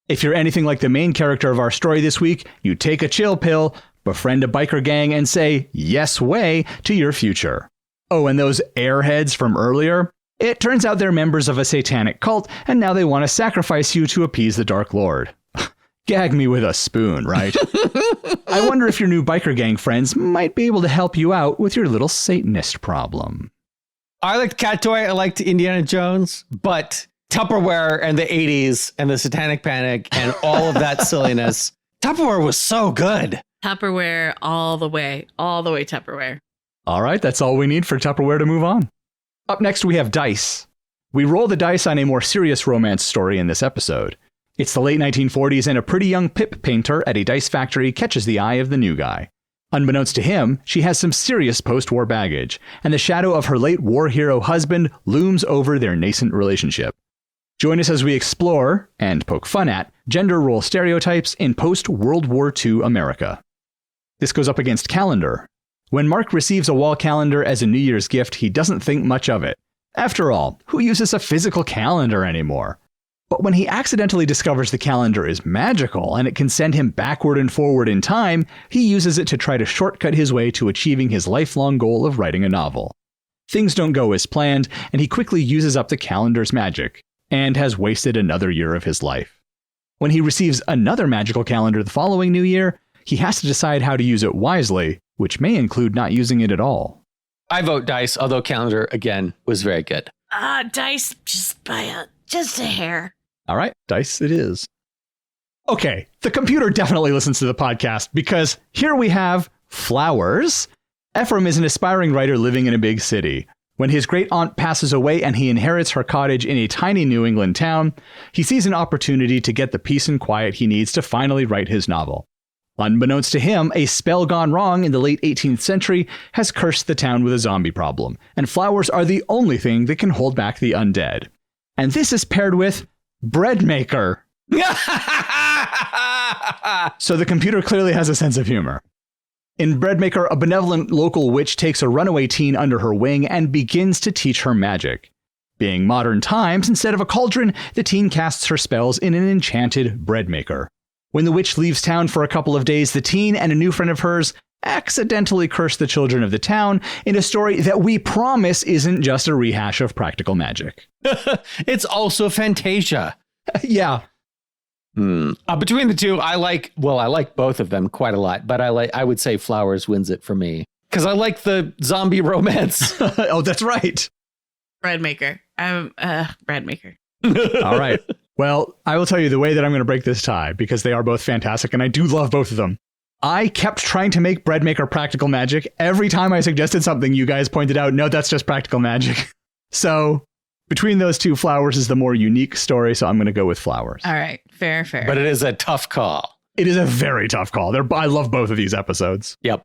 A: If you're anything like the main character of our story this week, you take a chill pill, befriend a biker gang, and say, yes way, to your future. Oh, and those airheads from earlier? It turns out they're members of a satanic cult, and now they want to sacrifice you to appease the Dark Lord. Gag me with a spoon, right? I wonder if your new biker gang friends might be able to help you out with your little Satanist problem.
B: I liked Cat Toy, I liked Indiana Jones, but Tupperware and the 80s and the Satanic Panic and all of that silliness, Tupperware was so good.
C: Tupperware all the way Tupperware.
A: All right, that's all we need for Tupperware to move on. Up next, we have Dice. We roll the dice on a more serious romance story in this episode. It's the late 1940s and a pretty young Pip painter at a dice factory catches the eye of the new guy. Unbeknownst to him, she has some serious post-war baggage, and the shadow of her late war hero husband looms over their nascent relationship. Join us as we explore, and poke fun at, gender role stereotypes in post-World War II America. This goes up against calendar. When Mark receives a wall calendar as a New Year's gift, he doesn't think much of it. After all, who uses a physical calendar anymore? But when he accidentally discovers the calendar is magical and it can send him backward and forward in time, he uses it to try to shortcut his way to achieving his lifelong goal of writing a novel. Things don't go as planned, and he quickly uses up the calendar's magic, and has wasted another year of his life. When he receives another magical calendar the following New Year, he has to decide how to use it wisely, which may include not using it at all.
B: I vote dice, although calendar, again, was very good.
C: Dice just a hair.
A: All right, dice it is. Okay, the computer definitely listens to the podcast because here we have Flowers. Ephraim is an aspiring writer living in a big city. When his great aunt passes away and he inherits her cottage in a tiny New England town, he sees an opportunity to get the peace and quiet he needs to finally write his novel. Unbeknownst to him, a spell gone wrong in the late 18th century has cursed the town with a zombie problem, and flowers are the only thing that can hold back the undead. And this is paired with Bread Maker. So the computer clearly has a sense of humor. In Bread Maker, a benevolent local witch takes a runaway teen under her wing and begins to teach her magic. Being modern times, instead of a cauldron, the teen casts her spells in an enchanted bread maker. When the witch leaves town for a couple of days, the teen and a new friend of hers accidentally curse the children of the town in a story that we promise isn't just a rehash of Practical Magic.
B: It's also Fantasia.
A: Yeah.
B: Between the two, I like both of them quite a lot, but I would say Flowers wins it for me because I like the zombie romance.
A: Oh, that's right.
C: Bread Maker. Bread Maker.
A: All right. Well, I will tell you the way that I'm going to break this tie, because they are both fantastic and I do love both of them. I kept trying to make Bread Maker Practical Magic. Every time I suggested something, you guys pointed out, no, that's just Practical Magic. So between those two, Flowers is the more unique story, so I'm going to go with Flowers.
C: All right. Fair.
B: But it is a tough call.
A: It is a very tough call. I love both of these episodes.
B: Yep.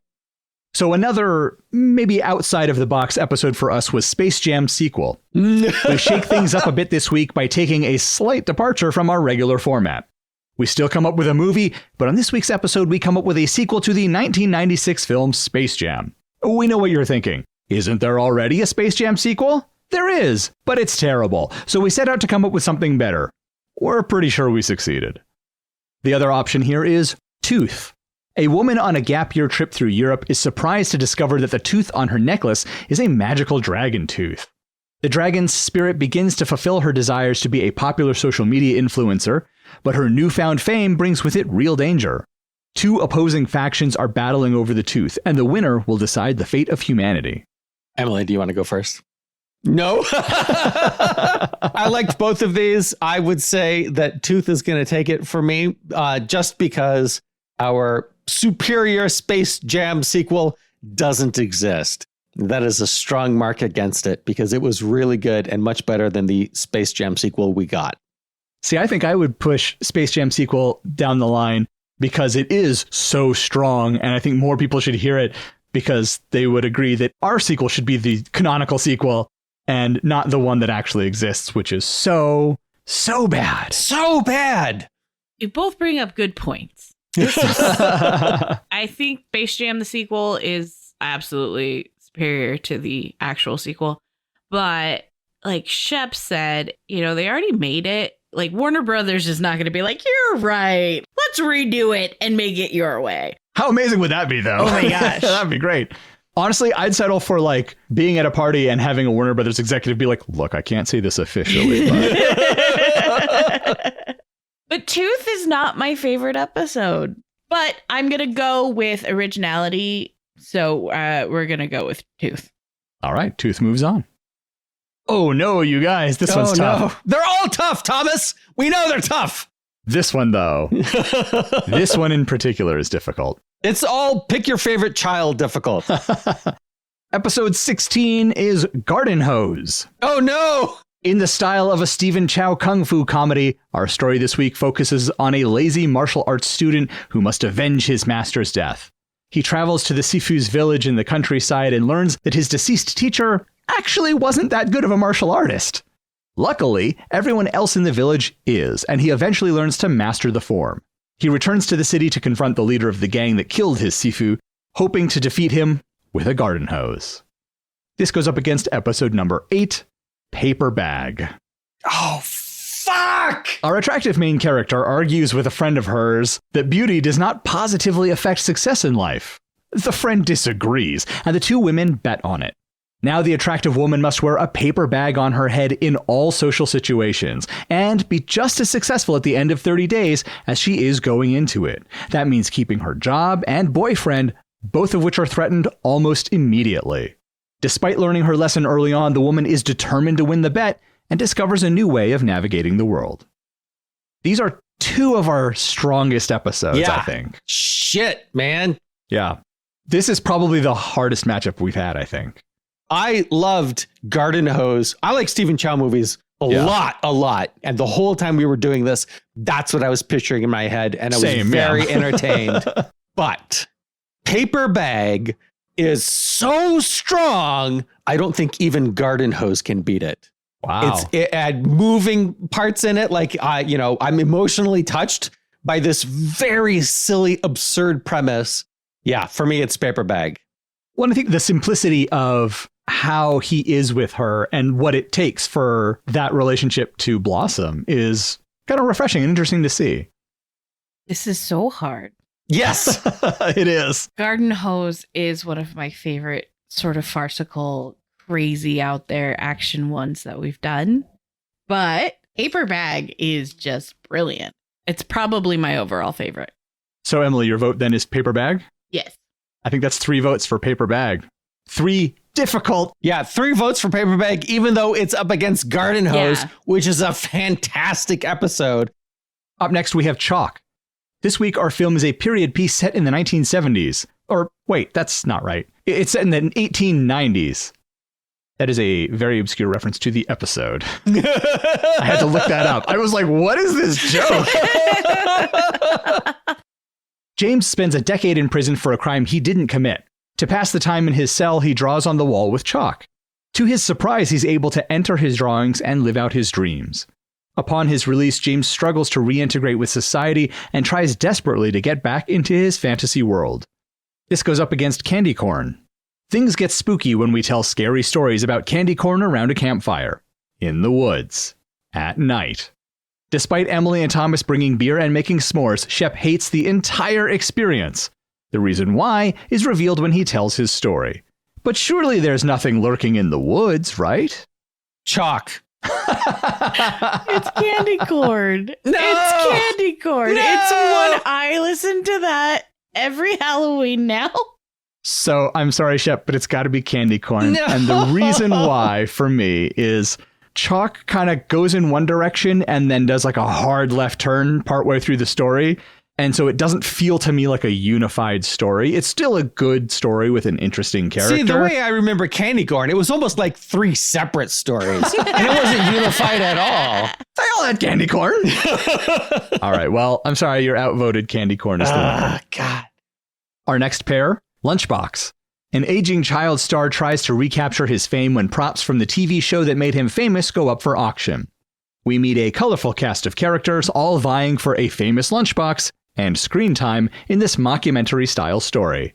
A: So another maybe outside of the box episode for us was Space Jam Sequel. We shake things up a bit this week by taking a slight departure from our regular format. We still come up with a movie, but on this week's episode, we come up with a sequel to the 1996 film Space Jam. We know what you're thinking. Isn't there already a Space Jam sequel? There is, but it's terrible. So we set out to come up with something better. We're pretty sure we succeeded. The other option here is Tooth. A woman on a gap year trip through Europe is surprised to discover that the tooth on her necklace is a magical dragon tooth. The dragon's spirit begins to fulfill her desires to be a popular social media influencer, but her newfound fame brings with it real danger. Two opposing factions are battling over the tooth, and the winner will decide the fate of humanity.
B: Emily, do you want to go first? No. I liked both of these. I would say that Tooth is going to take it for me, just because our superior Space Jam sequel doesn't exist. That is a strong mark against it because it was really good and much better than the Space Jam sequel we got.
A: See, I think I would push Space Jam sequel down the line because it is so strong, and I think more people should hear it because they would agree that our sequel should be the canonical sequel and not the one that actually exists, which is so bad.
B: So bad.
C: You both bring up good points. I think Space Jam the sequel is absolutely superior to the actual sequel, but like Shep said, they already made it. Like Warner Brothers is not going to be like, you're right, let's redo it and make it your way.
A: How amazing would that be, though?
C: Oh my gosh.
A: That'd be great. Honestly, I'd settle for like being at a party and having a Warner Brothers executive be like, look, I can't say this officially,
C: But Tooth is not my favorite episode. But I'm going to go with originality. So we're going to go with Tooth.
A: All right. Tooth moves on. Oh, no, you guys. This one's tough. No.
B: They're all tough, Thomas. We know they're tough.
A: This one, though. This one in particular is difficult.
B: It's all pick your favorite child difficult.
A: Episode 16 is Garden Hose.
B: Oh, no.
A: In the style of a Stephen Chow kung fu comedy, our story this week focuses on a lazy martial arts student who must avenge his master's death. He travels to the Sifu's village in the countryside and learns that his deceased teacher actually wasn't that good of a martial artist. Luckily, everyone else in the village is, and he eventually learns to master the form. He returns to the city to confront the leader of the gang that killed his Sifu, hoping to defeat him with a garden hose. This goes up against episode number 8, Paper Bag.
B: Oh, fuck!
A: Our attractive main character argues with a friend of hers that beauty does not positively affect success in life. The friend disagrees, and the two women bet on it. Now the attractive woman must wear a paper bag on her head in all social situations and be just as successful at the end of 30 days as she is going into it. That means keeping her job and boyfriend, both of which are threatened almost immediately. Despite learning her lesson early on, the woman is determined to win the bet and discovers a new way of navigating the world. These are two of our strongest episodes, I think.
B: Shit, man.
A: Yeah. This is probably the hardest matchup we've had, I think.
B: I loved Garden Hose. I like Stephen Chow movies a lot. And the whole time we were doing this, that's what I was picturing in my head. And I was very entertained. But Paper Bag is so strong, I don't think even Garden Hose can beat it.
A: Wow.
B: It had moving parts in it. Like, I'm emotionally touched by this very silly, absurd premise. Yeah, for me, it's Paper Bag.
A: Well, I think the simplicity of how he is with her and what it takes for that relationship to blossom is kind of refreshing and interesting to see.
C: This is so hard.
B: Yes,
A: it is.
C: Garden Hose is one of my favorite sort of farcical, crazy out there action ones that we've done. But Paper Bag is just brilliant. It's probably my overall favorite.
A: So, Emily, your vote then is Paper Bag?
C: Yes.
A: I think that's 3 votes for Paper Bag. 3 difficult.
B: Yeah, 3 votes for Paper Bag, even though it's up against Garden Hose, which is a fantastic episode.
A: Up next, we have Chalk. This week, our film is a period piece set in the 1970s. Or, wait, that's not right. It's set in the 1890s. That is a very obscure reference to the episode. I had to look that up. I was like, what is this joke? James spends a decade in prison for a crime he didn't commit. To pass the time in his cell, he draws on the wall with chalk. To his surprise, he's able to enter his drawings and live out his dreams. Upon his release, James struggles to reintegrate with society and tries desperately to get back into his fantasy world. This goes up against Candy Corn. Things get spooky when we tell scary stories about candy corn around a campfire, in the woods, at night. Despite Emily and Thomas bringing beer and making s'mores, Shep hates the entire experience. The reason why is revealed when he tells his story. But surely there's nothing lurking in the woods, right?
B: Chalk.
C: It's candy corn.
B: No!
C: It's candy corn.
B: No!
C: It's one. I listen to that every Halloween now.
A: So I'm sorry, Shep, but it's got to be candy corn.
B: No!
A: And the reason why, for me, is chalk kind of goes in one direction and then does like a hard left turn partway through the story. And so it doesn't feel to me like a unified story. It's still a good story with an interesting character.
B: See, the way I remember Candy Corn, it was almost like 3 separate stories. And it wasn't unified at all.
A: They all had candy corn. All right, well, I'm sorry, you're outvoted. Candy corn is the winner.
B: God.
A: Our next pair, Lunchbox. An aging child star tries to recapture his fame when props from the TV show that made him famous go up for auction. We meet a colorful cast of characters, all vying for a famous lunchbox and screen time in this mockumentary-style story.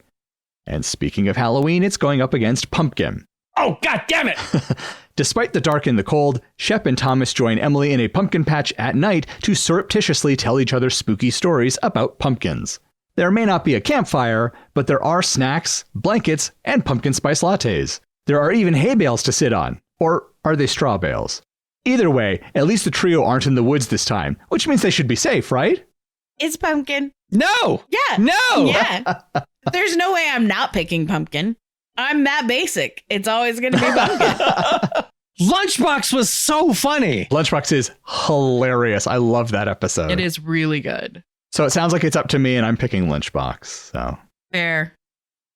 A: And speaking of Halloween, it's going up against Pumpkin.
B: Oh, God damn it!
A: Despite the dark and the cold, Shep and Thomas join Emily in a pumpkin patch at night to surreptitiously tell each other spooky stories about pumpkins. There may not be a campfire, but there are snacks, blankets, and pumpkin spice lattes. There are even hay bales to sit on. Or are they straw bales? Either way, at least the trio aren't in the woods this time, which means they should be safe, right?
C: It's pumpkin.
B: No!
C: Yeah.
B: No!
C: Yeah. There's no way I'm not picking pumpkin. I'm that basic. It's always going to be pumpkin.
B: Lunchbox was so funny.
A: Lunchbox is hilarious. I love that episode.
C: It is really good.
A: So it sounds like it's up to me and I'm picking Lunchbox. So
C: Fair.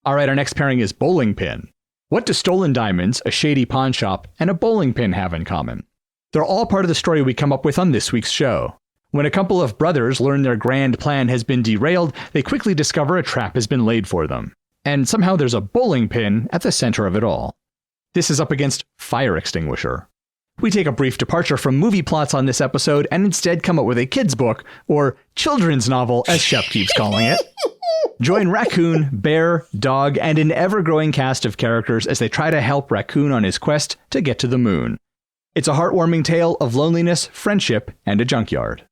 A: all right, our next pairing is Bowling Pin. What do stolen diamonds, a shady pawn shop, and a bowling pin have in common? They're all part of the story we come up with on this week's show. When a couple of brothers learn their grand plan has been derailed, they quickly discover a trap has been laid for them. And somehow there's a bowling pin at the center of it all. This is up against Fire Extinguisher. We take a brief departure from movie plots on this episode and instead come up with a kid's book, or children's novel, as Shep keeps calling it. Join Raccoon, Bear, Dog, and an ever-growing cast of characters as they try to help Raccoon on his quest to get to the moon. It's a heartwarming tale of loneliness, friendship, and a junkyard.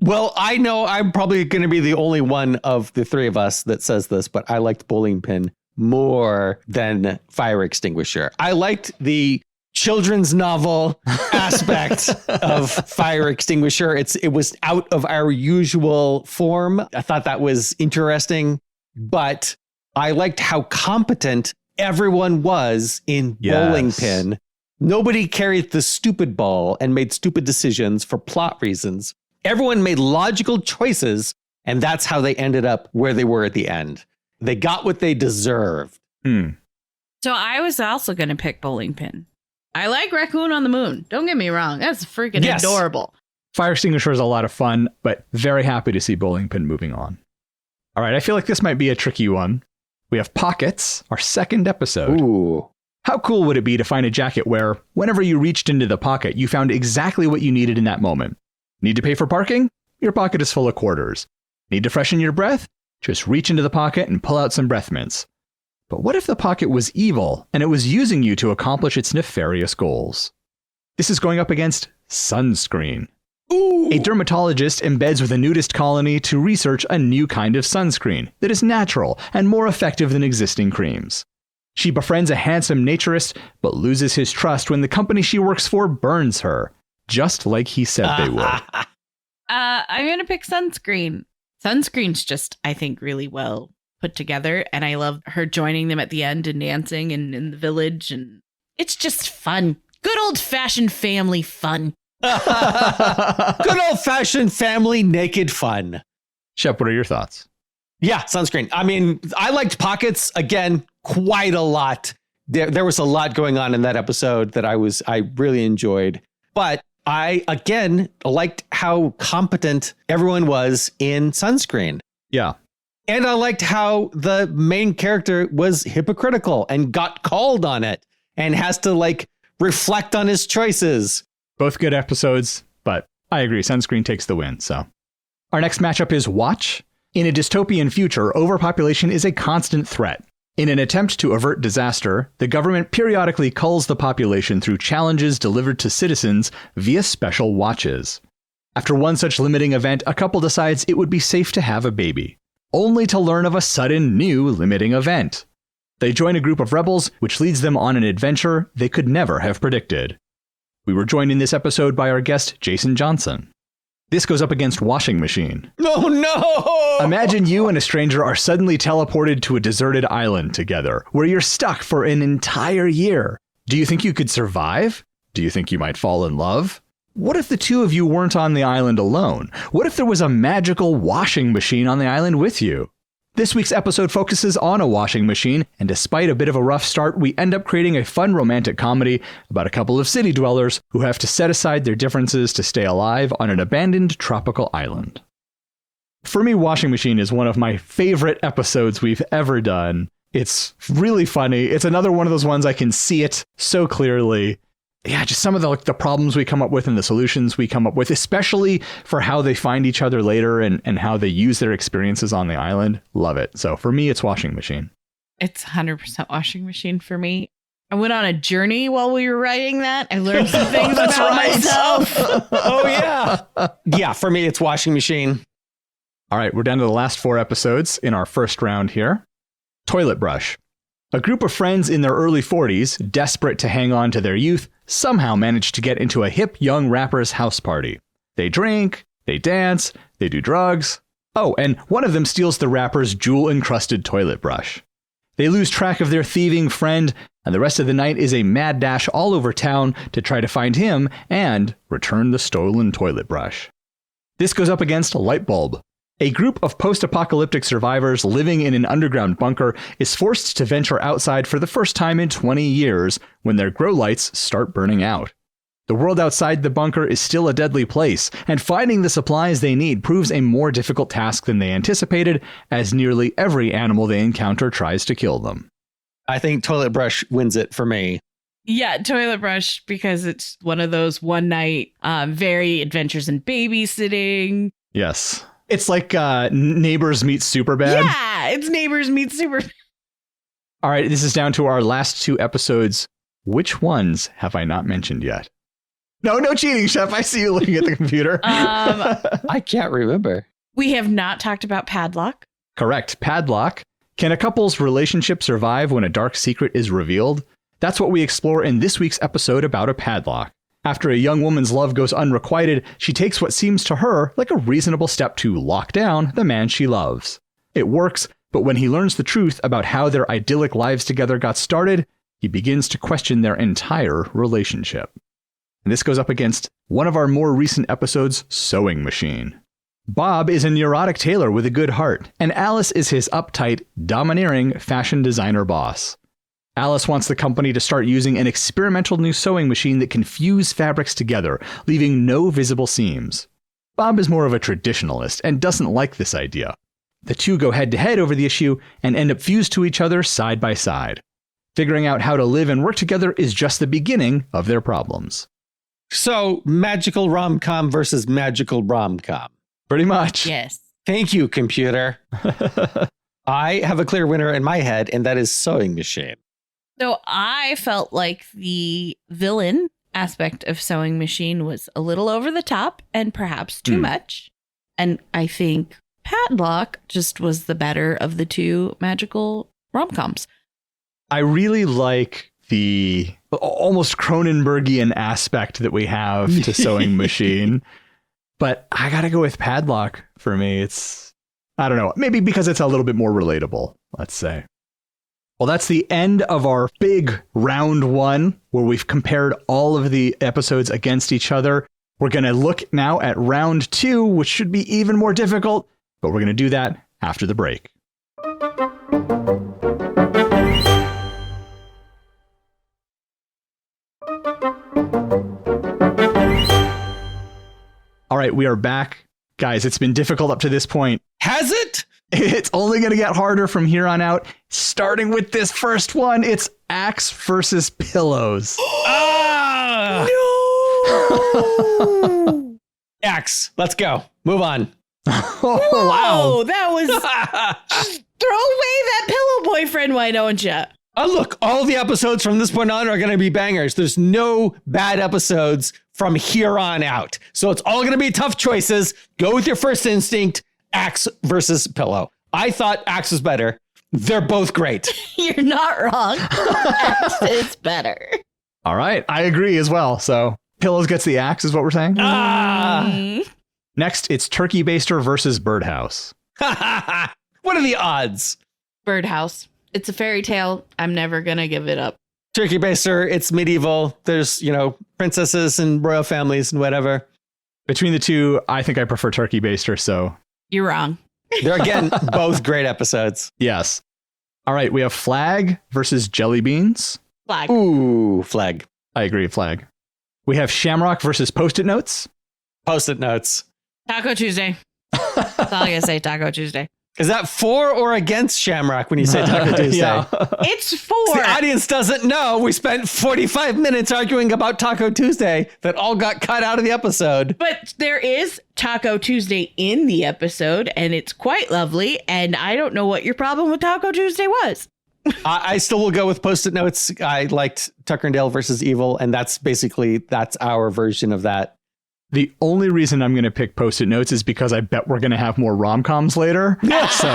B: Well, I know I'm probably going to be the only one of the three of us that says this, but I liked Bowling Pin more than Fire Extinguisher. I liked the children's novel aspect of Fire Extinguisher. It was out of our usual form. I thought that was interesting, but I liked how competent everyone was in Bowling Pin. Nobody carried the stupid ball and made stupid decisions for plot reasons. Everyone made logical choices, and that's how they ended up where they were at the end. They got what they deserved.
C: So I was also going to pick Bowling Pin. I like Raccoon on the Moon. Don't get me wrong. That's freaking adorable.
A: Fire Extinguisher is a lot of fun, but very happy to see Bowling Pin moving on. All right, I feel like this might be a tricky one. We have Pockets, our second episode.
B: Ooh.
A: How cool would it be to find a jacket where, whenever you reached into the pocket, you found exactly what you needed in that moment? Need to pay for parking? Your pocket is full of quarters. Need to freshen your breath? Just reach into the pocket and pull out some breath mints. But what if the pocket was evil and it was using you to accomplish its nefarious goals? This is going up against sunscreen.
B: Ooh.
A: A dermatologist embeds with a nudist colony to research a new kind of sunscreen that is natural and more effective than existing creams. She befriends a handsome naturist, but loses his trust when the company she works for burns her, just like he said they would.
C: I'm going to pick Sunscreen. Sunscreen's just, I think, really well put together. And I love her joining them at the end and dancing and in the village. And it's just fun. Good old fashioned family fun.
B: Good old fashioned family naked fun.
A: Shep, what are your thoughts?
B: Yeah, Sunscreen. I mean, I liked Pockets, again, quite a lot. There was a lot going on in that episode that I really enjoyed. But I, again, liked how competent everyone was in Sunscreen.
A: Yeah.
B: And I liked how the main character was hypocritical and got called on it and has to reflect on his choices.
A: Both good episodes, but I agree. Sunscreen takes the win. So our next matchup is Watch. In a dystopian future, overpopulation is a constant threat. In an attempt to avert disaster, the government periodically culls the population through challenges delivered to citizens via special watches. After one such limiting event, a couple decides it would be safe to have a baby, only to learn of a sudden new limiting event. They join a group of rebels, which leads them on an adventure they could never have predicted. We were joined in this episode by our guest, Jason Johnson. This goes up against Washing Machine.
B: Oh, no!
A: Imagine you and a stranger are suddenly teleported to a deserted island together, where you're stuck for an entire year. Do you think you could survive? Do you think you might fall in love? What if the two of you weren't on the island alone? What if there was a magical washing machine on the island with you? This week's episode focuses on a washing machine, and despite a bit of a rough start, we end up creating a fun romantic comedy about a couple of city dwellers who have to set aside their differences to stay alive on an abandoned tropical island. For me, Washing Machine is one of my favorite episodes we've ever done. It's really funny. It's another one of those ones I can see it so clearly. Yeah, just some of the problems we come up with and the solutions we come up with, especially for how they find each other later and how they use their experiences on the island. Love it. So for me, it's Washing Machine.
C: It's 100% Washing Machine for me. I went on a journey while we were writing that. I learned some things about myself.
B: Oh, yeah. Yeah, for me, it's Washing Machine.
A: All right, we're down to the last 4 episodes in our first round here. Toilet Brush. A group of friends in their early 40s, desperate to hang on to their youth, somehow manage to get into a hip young rapper's house party. They drink, they dance, they do drugs. Oh, and one of them steals the rapper's jewel-encrusted toilet brush. They lose track of their thieving friend, and the rest of the night is a mad dash all over town to try to find him and return the stolen toilet brush. This goes up against Lightbulb. A group of post-apocalyptic survivors living in an underground bunker is forced to venture outside for the first time in 20 years when their grow lights start burning out. The world outside the bunker is still a deadly place, and finding the supplies they need proves a more difficult task than they anticipated, as nearly every animal they encounter tries to kill them.
B: I think toilet brush wins it for me.
C: Yeah, toilet brush, because it's one of those one night, very adventures in babysitting.
A: Yes. It's like Neighbors meet Superbad.
C: Yeah, it's Neighbors meet Superbad.
A: All right, this is down to our last 2 episodes. Which ones have I not mentioned yet? No cheating, Shep. I see you looking at the computer.
B: I can't remember.
C: We have not talked about Padlock.
A: Correct. Padlock. Can a couple's relationship survive when a dark secret is revealed? That's what we explore in this week's episode about a padlock. After a young woman's love goes unrequited, she takes what seems to her like a reasonable step to lock down the man she loves. It works, but when he learns the truth about how their idyllic lives together got started, he begins to question their entire relationship. And this goes up against one of our more recent episodes, Sewing Machine. Bob is a neurotic tailor with a good heart, and Alice is his uptight, domineering fashion designer boss. Alice wants the company to start using an experimental new sewing machine that can fuse fabrics together, leaving no visible seams. Bob is more of a traditionalist and doesn't like this idea. The two go head-to-head over the issue and end up fused to each other side by side. Figuring out how to live and work together is just the beginning of their problems.
B: So, magical rom-com versus magical rom-com.
A: Pretty much.
C: Yes.
B: Thank you, computer. I have a clear winner in my head, and that is Sewing Machine.
C: So I felt like the villain aspect of Sewing Machine was a little over the top and perhaps too much. And I think Padlock just was the better of the 2 magical rom-coms.
A: I really like the almost Cronenbergian aspect that we have to Sewing Machine. But I got to go with Padlock for me. It's, I don't know, maybe because it's a little bit more relatable, let's say. Well, that's the end of our big round 1, where we've compared all of the episodes against each other. We're going to look now at round 2, which should be even more difficult, but we're going to do that after the break. All right, we are back. Guys, it's been difficult up to this point.
B: Has it?
A: It's only going to get harder from here on out. Starting with this first one, it's Axe versus Pillows.
B: Ah! No! Axe. Let's go. Move on.
A: Oh,
C: Wow, that was... Throw away that pillow boyfriend, why don't you?
B: Oh, look, all the episodes from this point on are going to be bangers. There's no bad episodes from here on out. So it's all going to be tough choices. Go with your first instinct, Axe versus Pillow. I thought Axe was better. They're both great.
C: You're not wrong. Axe is better.
A: All right, I agree as well. So Pillows gets the axe is what we're saying. Next, it's Turkey Baster versus Birdhouse.
B: What are the odds?
C: Birdhouse. It's a fairy tale. I'm never going to give it up.
B: Turkey Baster, it's medieval. There's, princesses and royal families and whatever.
A: Between the two, I think I prefer Turkey Baster, so...
C: You're wrong.
B: They're, again, both great episodes.
A: Yes. All right, we have Flag versus Jelly Beans.
C: Flag.
B: Ooh, Flag.
A: I agree, Flag. We have Shamrock versus Post-it Notes.
B: Post-it notes.
C: Taco Tuesday. That's all I gotta say, Taco Tuesday.
B: Is that for or against Shamrock when you say Taco Tuesday?
A: Yeah.
C: It's for.
B: The audience doesn't know. We spent 45 minutes arguing about Taco Tuesday that all got cut out of the episode.
C: But there is Taco Tuesday in the episode, and it's quite lovely. And I don't know what your problem with Taco Tuesday was.
B: I still will go with Post-it Notes. I liked Tucker and Dale versus Evil, and that's our version of that.
A: The only reason I'm going to pick Post-it Notes is because I bet we're going to have more rom-coms later. So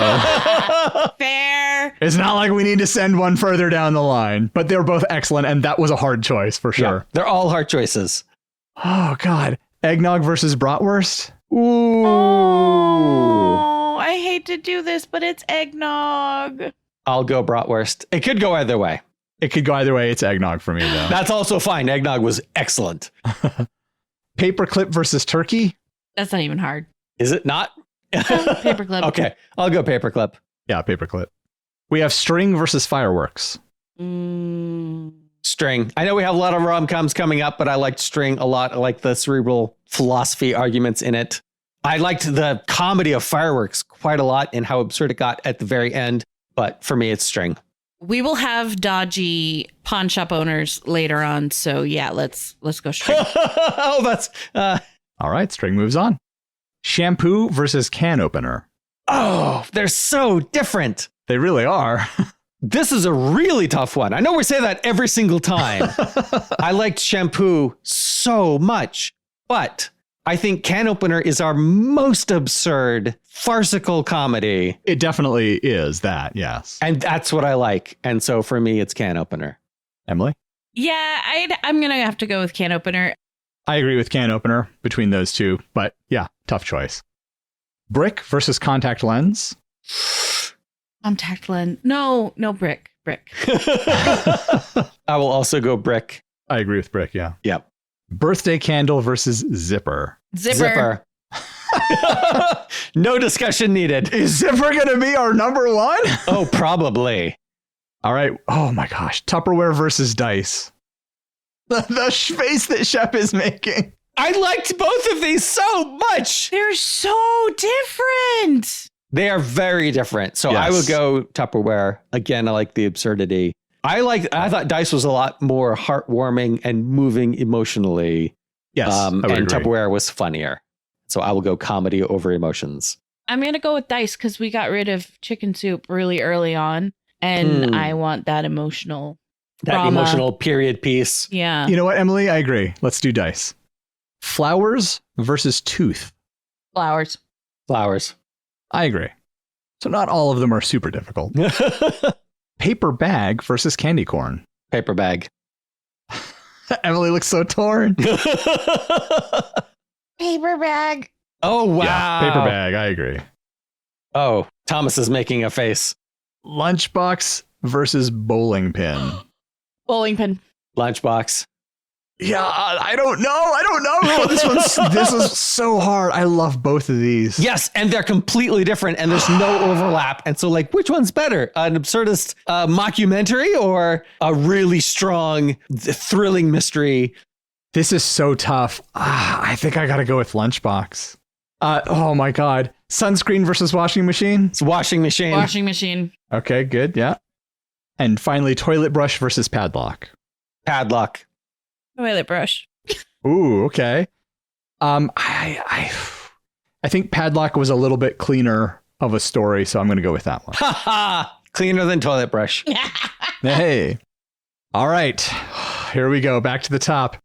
C: Fair.
A: it's not like we need to send one further down the line, but they're both excellent. And that was a hard choice for sure.
B: Yeah, they're all hard choices.
A: Oh, God. Eggnog versus Bratwurst.
B: Ooh.
C: Oh, I hate to do this, but it's eggnog.
B: I'll go Bratwurst. It could go either way.
A: It could go either way. It's eggnog for me, though.
B: That's also fine. Eggnog was excellent.
A: Paperclip versus Turkey.
C: That's not even hard.
B: Is it not?
C: Paperclip.
B: Okay, I'll go Paperclip.
A: Yeah, Paperclip. We have String versus Fireworks.
B: String. I know we have a lot of rom-coms coming up, but I liked String a lot. I like the cerebral philosophy arguments in it. I liked the comedy of Fireworks quite a lot and how absurd it got at the very end. But for me, it's String.
C: We will have dodgy pawn shop owners later on. So yeah, let's go String.
B: Oh, that's...
A: All right, String moves on. Shampoo versus can opener.
B: Oh, they're so different.
A: They really are.
B: This is a really tough one. I know we say that every single time. I liked Shampoo so much, but I think Can Opener is our most absurd, farcical comedy.
A: It definitely is that, yes.
B: And that's what I like. And so for me, it's Can Opener.
A: Emily?
C: Yeah, I'm going to have to go with Can Opener.
A: I agree with Can Opener between those two, but yeah, tough choice. Brick versus contact lens.
C: Contact lens. No, brick.
B: I will also go Brick.
A: I agree with Brick, yeah.
B: Yep.
A: Birthday candle versus zipper.
C: Zipper.
B: No discussion needed.
A: Is zipper going to be our number one?
B: Oh, probably.
A: All right. Oh my gosh. Tupperware versus dice. The face that Shep is making.
B: I liked both of these so much.
C: They're so different.
B: They are very different. So
A: Yes.
B: I would go Tupperware. Again, I like the absurdity. I thought Dice was a lot more heartwarming and moving emotionally.
A: Yes. I would
B: and
A: agree.
B: Tupperware was funnier. So I will go comedy over emotions.
C: I'm going to go with Dice because we got rid of chicken soup really early on. And I want that emotional
B: That
C: drama.
B: emotional period piece.
C: Yeah.
A: You know what, Emily? I agree. Let's do dice. Flowers versus tooth.
C: Flowers.
B: Flowers.
A: I agree. So not all of them are super difficult. Paper bag versus candy corn.
B: Paper bag.
A: Emily looks so torn.
C: Paper bag.
B: Oh, wow.
A: Yeah, paper bag. I agree.
B: Oh, Thomas is making a face.
A: Lunchbox versus bowling pin.
C: Bowling pin.
B: Lunchbox.
A: Yeah, I don't know. Oh, this is so hard. I love both of these.
B: Yes, and they're completely different, and there's no overlap. And so, like, which one's better? An absurdist mockumentary or a really strong, thrilling mystery?
A: This is so tough. I think I got to go with Lunchbox. Oh my God. Sunscreen versus washing machine.
B: It's washing machine.
C: Washing machine.
A: Okay, good. Yeah. And finally, toilet brush versus padlock.
B: Padlock.
C: Toilet brush.
A: Ooh, okay. I think padlock was a little bit cleaner of a story, so I'm going to go with that one.
B: Ha ha! Cleaner than toilet brush.
A: Hey. All right. Here we go. Back to the top.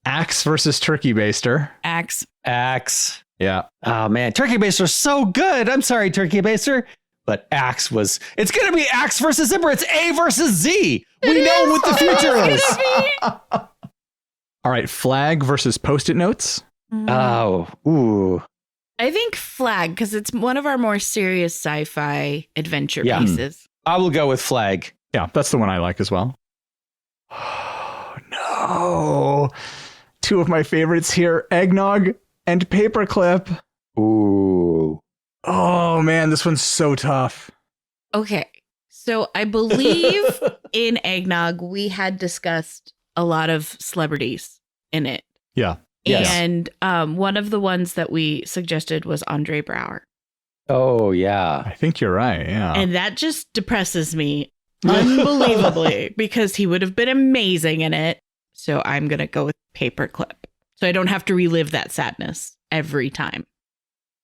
A: Axe versus turkey baster.
C: Axe.
B: Axe.
A: Yeah.
B: Oh, man. Turkey baster's so good. I'm sorry, turkey baster. But Axe was... It's going to be Axe versus Zipper. It's A versus Z. We know what the future is.
A: All right. Flag versus Post-it notes.
B: Oh, ooh.
C: I think Flag, because it's one of our more serious sci-fi adventure
B: Yeah.
C: pieces.
B: I will go with Flag.
A: Yeah, that's the one I like as well. Oh, no. Two of my favorites here, Eggnog and Paperclip.
B: Ooh.
A: Oh, man, this one's so tough.
C: Okay. So I believe in Eggnog, we had discussed a lot of celebrities in it.
A: Yeah.
B: Yes.
C: And one of the ones that we suggested was Andre Braugher.
B: Oh, yeah.
A: I think you're right. Yeah.
C: And that just depresses me unbelievably because he would have been amazing in it. So I'm going to go with Paperclip. So I don't have to relive that sadness every time.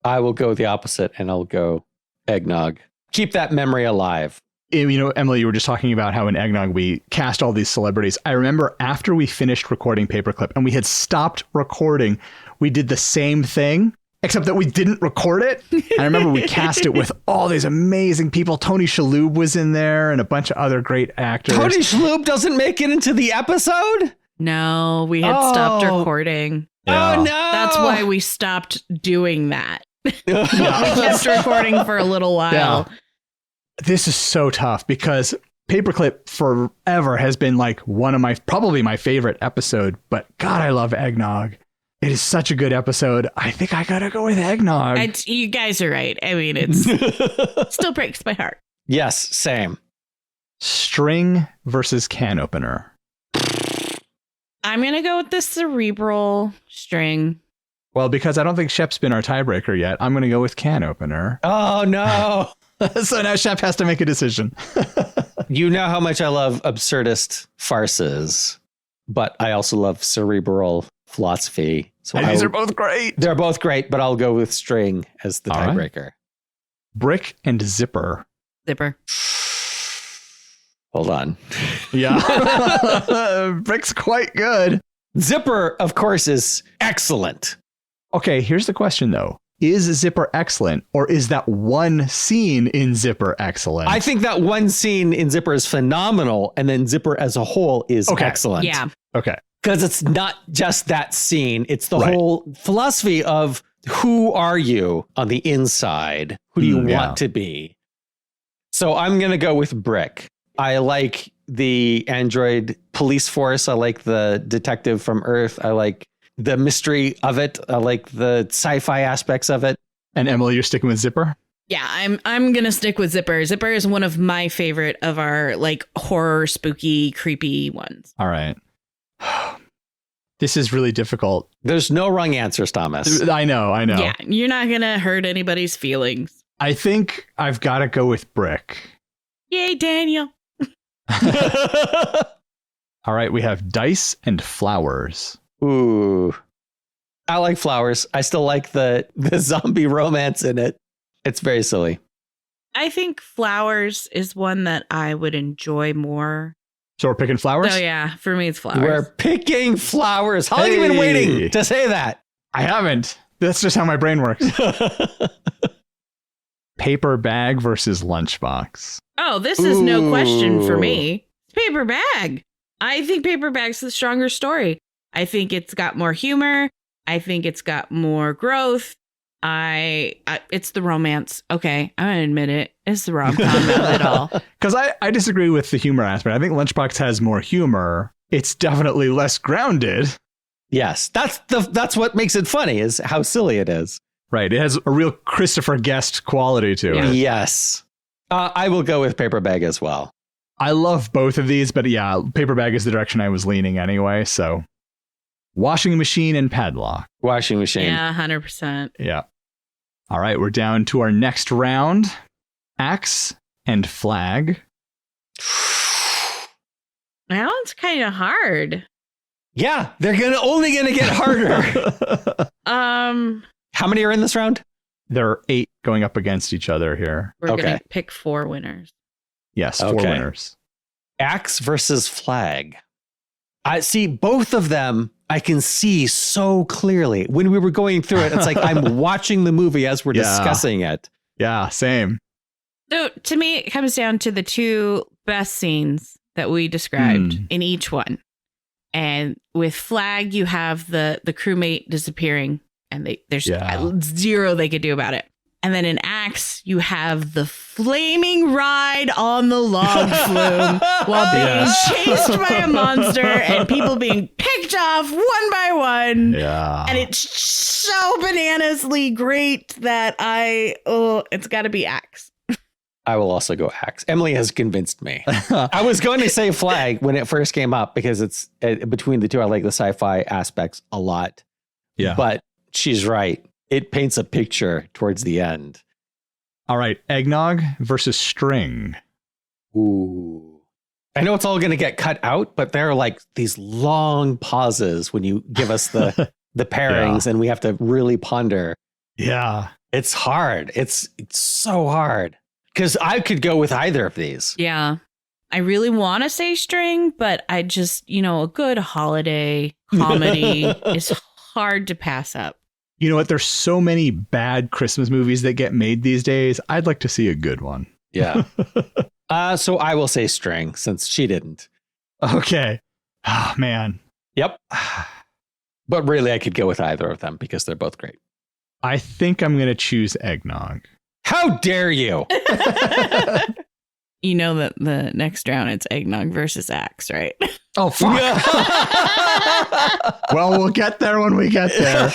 B: I will go the opposite and I'll go Eggnog. Keep that memory alive.
A: You know, Emily, you were just talking about how in Eggnog we cast all these celebrities. I remember after we finished recording Paperclip and we had stopped recording, we did the same thing, except that we didn't record it. I remember we cast it with all these amazing people. Tony Shalhoub was in there and a bunch of other great actors.
B: Tony Shalhoub doesn't make it into the episode?
C: No, we had stopped recording.
A: Yeah.
B: Oh, no.
C: That's why we stopped doing that. We
B: Yeah.
C: kept recording for a little while.
A: Yeah. This is so tough because Paperclip forever has been like one of probably my favorite episode, but God, I love Eggnog. It is such a good episode. I think I gotta go with Eggnog.
C: You guys are right. I mean, it still breaks my heart.
B: Yes, same.
A: String versus can opener.
C: I'm going to go with the cerebral string.
A: Well, because I don't think Shep's been our tiebreaker yet, I'm going to go with can opener.
B: Oh, no.
A: So now Shep has to make a decision.
B: You know how much I love absurdist farces, but I also love cerebral philosophy. So
A: And these are both great.
B: They're both great, but I'll go with string as the
A: All right.
B: tiebreaker.
A: Brick and zipper.
C: Zipper.
B: Hold on.
A: Yeah. Brick's quite good.
B: Zipper, of course, is excellent.
A: Okay, here's the question, though. Is Zipper excellent, or is that one scene in Zipper excellent?
B: I think that one scene in Zipper is phenomenal, and then Zipper as a whole is excellent.
C: Yeah.
A: Okay.
B: Because it's not just that scene, it's the whole philosophy of who are you on the inside? Who do you want to be? So I'm going to go with Brick. I like the android police force. I like the detective from Earth. I like the mystery of it. I like the sci-fi aspects of it.
A: And Emily, you're sticking with Zipper?
C: Yeah, I'm gonna stick with Zipper. Zipper is one of my favorite of our like horror, spooky, creepy ones.
A: All right. This is really difficult.
B: There's no wrong answers, Thomas.
A: I know.
C: Yeah, you're not gonna hurt anybody's feelings.
A: I think I've got to go with Brick.
C: Yay, Daniel.
A: All right, we have dice and flowers.
B: Ooh. I like flowers. I still like the zombie romance in it. It's very silly.
C: I think flowers is one that I would enjoy more.
A: So we're picking flowers?
C: Oh yeah, for me it's flowers.
B: We're picking flowers. How long have you been waiting to say that?
A: I haven't. That's just how my brain works. Paper bag versus lunchbox.
C: Oh, this is no question for me. Paper bag. I think paper bag's the stronger story. I think it's got more humor. I think it's got more growth. It's the romance. Okay, I'm gonna admit it. It's the rom-com of it all.
A: Because I disagree with the humor aspect. I think Lunchbox has more humor. It's definitely less grounded.
B: Yes, that's what makes it funny is how silly it is.
A: Right. It has a real Christopher Guest quality to it.
B: Yes. I will go with paper bag as well.
A: I love both of these, but yeah, paper bag is the direction I was leaning anyway. So washing machine and padlock.
B: Washing machine.
C: Yeah, 100%.
A: Yeah. All right. We're down to our next round. Axe and flag.
C: That one's kind of hard.
B: Yeah, they're only gonna get harder. How many are in this round?
A: There are 8 going up against each other here.
C: We're gonna pick 4 winners.
A: Yes, 4 winners.
B: Axe versus flag. I see both of them. I can see so clearly when we were going through it. It's like I'm watching the movie as we're discussing it.
A: Yeah, same.
C: So to me, it comes down to the 2 best scenes that we described in each one. And with flag, you have the crewmate disappearing, and there's zero they could do about it. And then in Axe, you have the flaming ride on the log flume while being chased by a monster and people being picked off one by one.
A: Yeah.
C: And it's so bananas-ly great that it's got to be Axe.
B: I will also go Axe. Emily has convinced me. I was going to say flag when it first came up because it's between the two. I like the sci-fi aspects a lot.
A: Yeah.
B: But she's right. It paints a picture towards the end.
A: All right. Eggnog versus string.
B: Ooh. I know it's all going to get cut out, but there are like these long pauses when you give us the pairings and we have to really ponder.
A: Yeah.
B: It's hard. It's so hard. Because I could go with either of these.
C: Yeah. I really want to say string, but I just, a good holiday comedy is hard to pass up.
A: You know what? There's so many bad Christmas movies that get made these days. I'd like to see a good one.
B: Yeah. So I will say string since she didn't.
A: Okay. Oh, man.
B: Yep. But really, I could go with either of them because they're both great.
A: I think I'm going to choose eggnog.
B: How dare you?
C: You know that the next round it's eggnog versus Axe, right?
A: Oh, fuck. Well, we'll get there when we get there.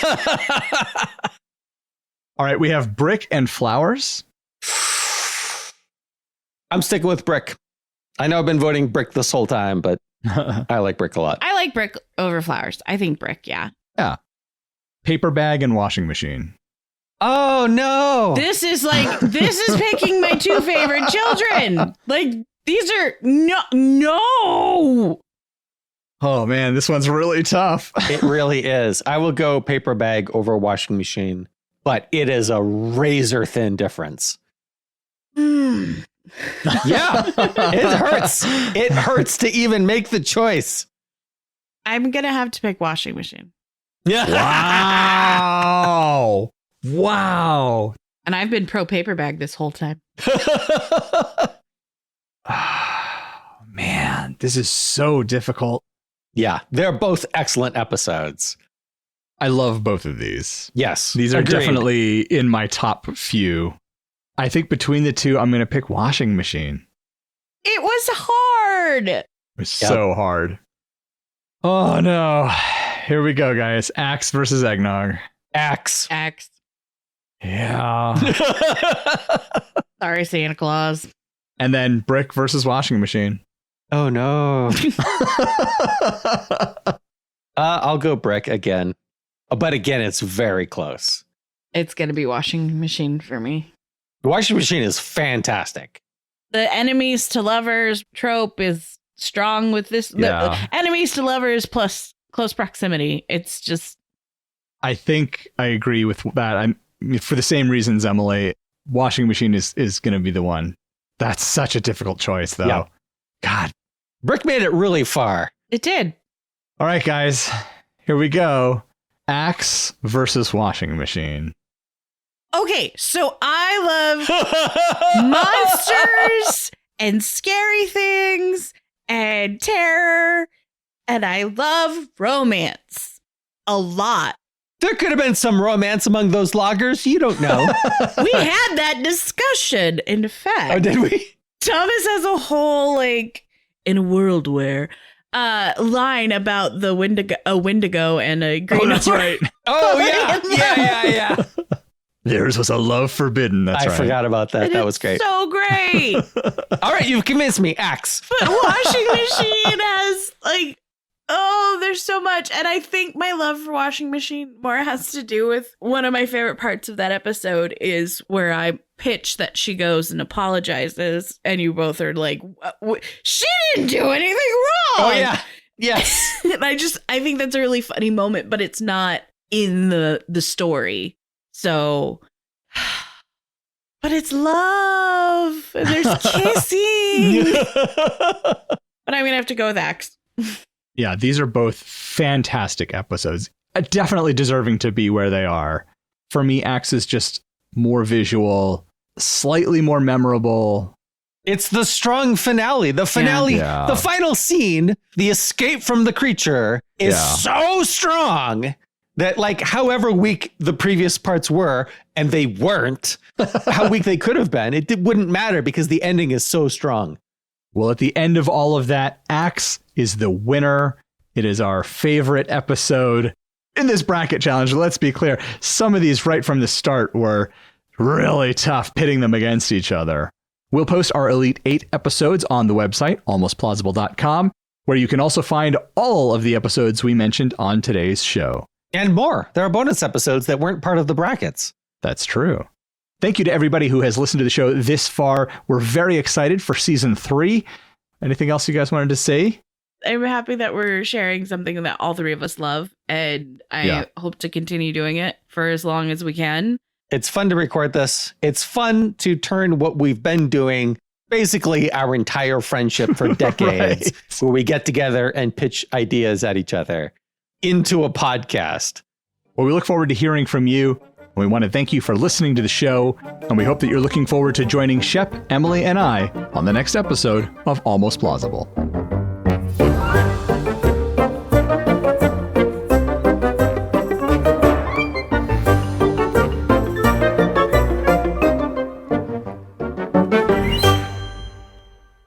A: All right, we have brick and flowers.
B: I'm sticking with brick. I know I've been voting brick this whole time, but I like brick a lot.
C: I like brick over flowers. I think brick, yeah.
A: Yeah. Paper bag and washing machine.
B: Oh, no.
C: This is picking my two favorite children. Like, these are no.
A: Oh, man, this one's really tough.
B: It really is. I will go paper bag over washing machine, but it is a razor thin difference. Yeah, it hurts. It hurts to even make the choice.
C: I'm going to have to pick washing machine.
B: Yeah.
A: Wow. Wow.
C: And I've been pro paper bag this whole time.
A: Man, this is so difficult.
B: Yeah, they're both excellent episodes.
A: I love both of these.
B: Yes.
A: These are
B: agreed.
A: definitely in my top few. I think between the two, I'm going to pick washing machine.
C: It was hard.
A: It was so hard. Oh, no. Here we go, guys. Axe versus eggnog.
B: Axe.
A: Yeah.
C: Sorry, Santa Claus.
A: And then brick versus washing machine.
B: Oh, no. I'll go brick again. But again, it's very close.
C: It's going to be washing machine for me.
B: The washing machine is fantastic.
C: The enemies to lovers trope is strong with this.
A: Yeah.
C: The enemies to lovers plus close proximity. It's just.
A: I think I agree with that. For the same reasons, Emily, washing machine is going to be the one. That's such a difficult choice, though.
B: Yeah.
A: God.
B: Brick made it really far.
C: It did.
A: All right, guys. Here we go. Axe versus washing machine.
C: Okay, so I love monsters and scary things and terror, and I love romance a lot.
B: There could have been some romance among those loggers. You don't know.
C: We had that discussion, in fact.
B: Oh, did we?
C: Thomas has a whole, like, in a world where line about the Wendigo and a green.
A: Oh, that's right.
B: Oh, yeah.
A: Theirs was a love forbidden. That's right.
B: I forgot about that. That was great.
C: So great.
B: All right, you've convinced me. Axe.
C: But washing machine has, like, oh, there's so much. And I think my love for washing machine more has to do with one of my favorite parts of that episode is where I pitch that she goes and apologizes. And you both are like, she didn't do anything wrong.
B: Oh, yeah. Yes.
C: And I think that's a really funny moment, but it's not in the story. So, but it's love. And there's kissing. But I'm going to have to go with Axe.
A: Yeah, these are both fantastic episodes. Definitely deserving to be where they are. For me, Axe is just more visual, slightly more memorable.
B: It's the strong finale. The finale,
A: Yeah.
B: The final scene, the escape from the creature is so strong that, like, however weak the previous parts were, and they weren't, how weak they could have been, it wouldn't matter because the ending is so strong.
A: Well, at the end of all of that, Axe is the winner. It is our favorite episode in this bracket challenge. Let's be clear. Some of these right from the start were really tough, pitting them against each other. We'll post our Elite 8 episodes on the website, almostplausible.com, where you can also find all of the episodes we mentioned on today's show.
B: And more. There are bonus episodes that weren't part of the brackets.
A: That's true. Thank you to everybody who has listened to the show this far. We're very excited for season 3. Anything else you guys wanted to say?
C: I'm happy that we're sharing something that all three of us love, and I hope to continue doing it for as long as we can.
B: It's fun to record this. It's fun to turn what we've been doing, basically our entire friendship for decades, where we get together and pitch ideas at each other, into a podcast.
A: Well, we look forward to hearing from you. We want to thank you for listening to the show, and we hope that you're looking forward to joining Shep, Emily, and I on the next episode of Almost Plausible.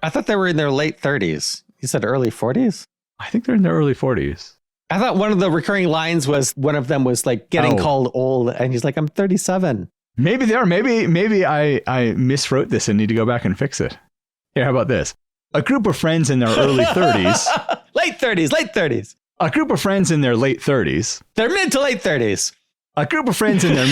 B: I thought they were in their late 30s. You said early 40s?
A: I think they're in their early 40s.
B: I thought one of the recurring lines was one of them was like getting called old, and he's like, I'm 37.
A: Maybe they are. Maybe I miswrote this and need to go back and fix it. Here, how about this? A group of friends in their early 30s
B: Late 30s.
A: A group of friends in their late 30s.
B: They're mid to late 30s.
A: A group of friends in their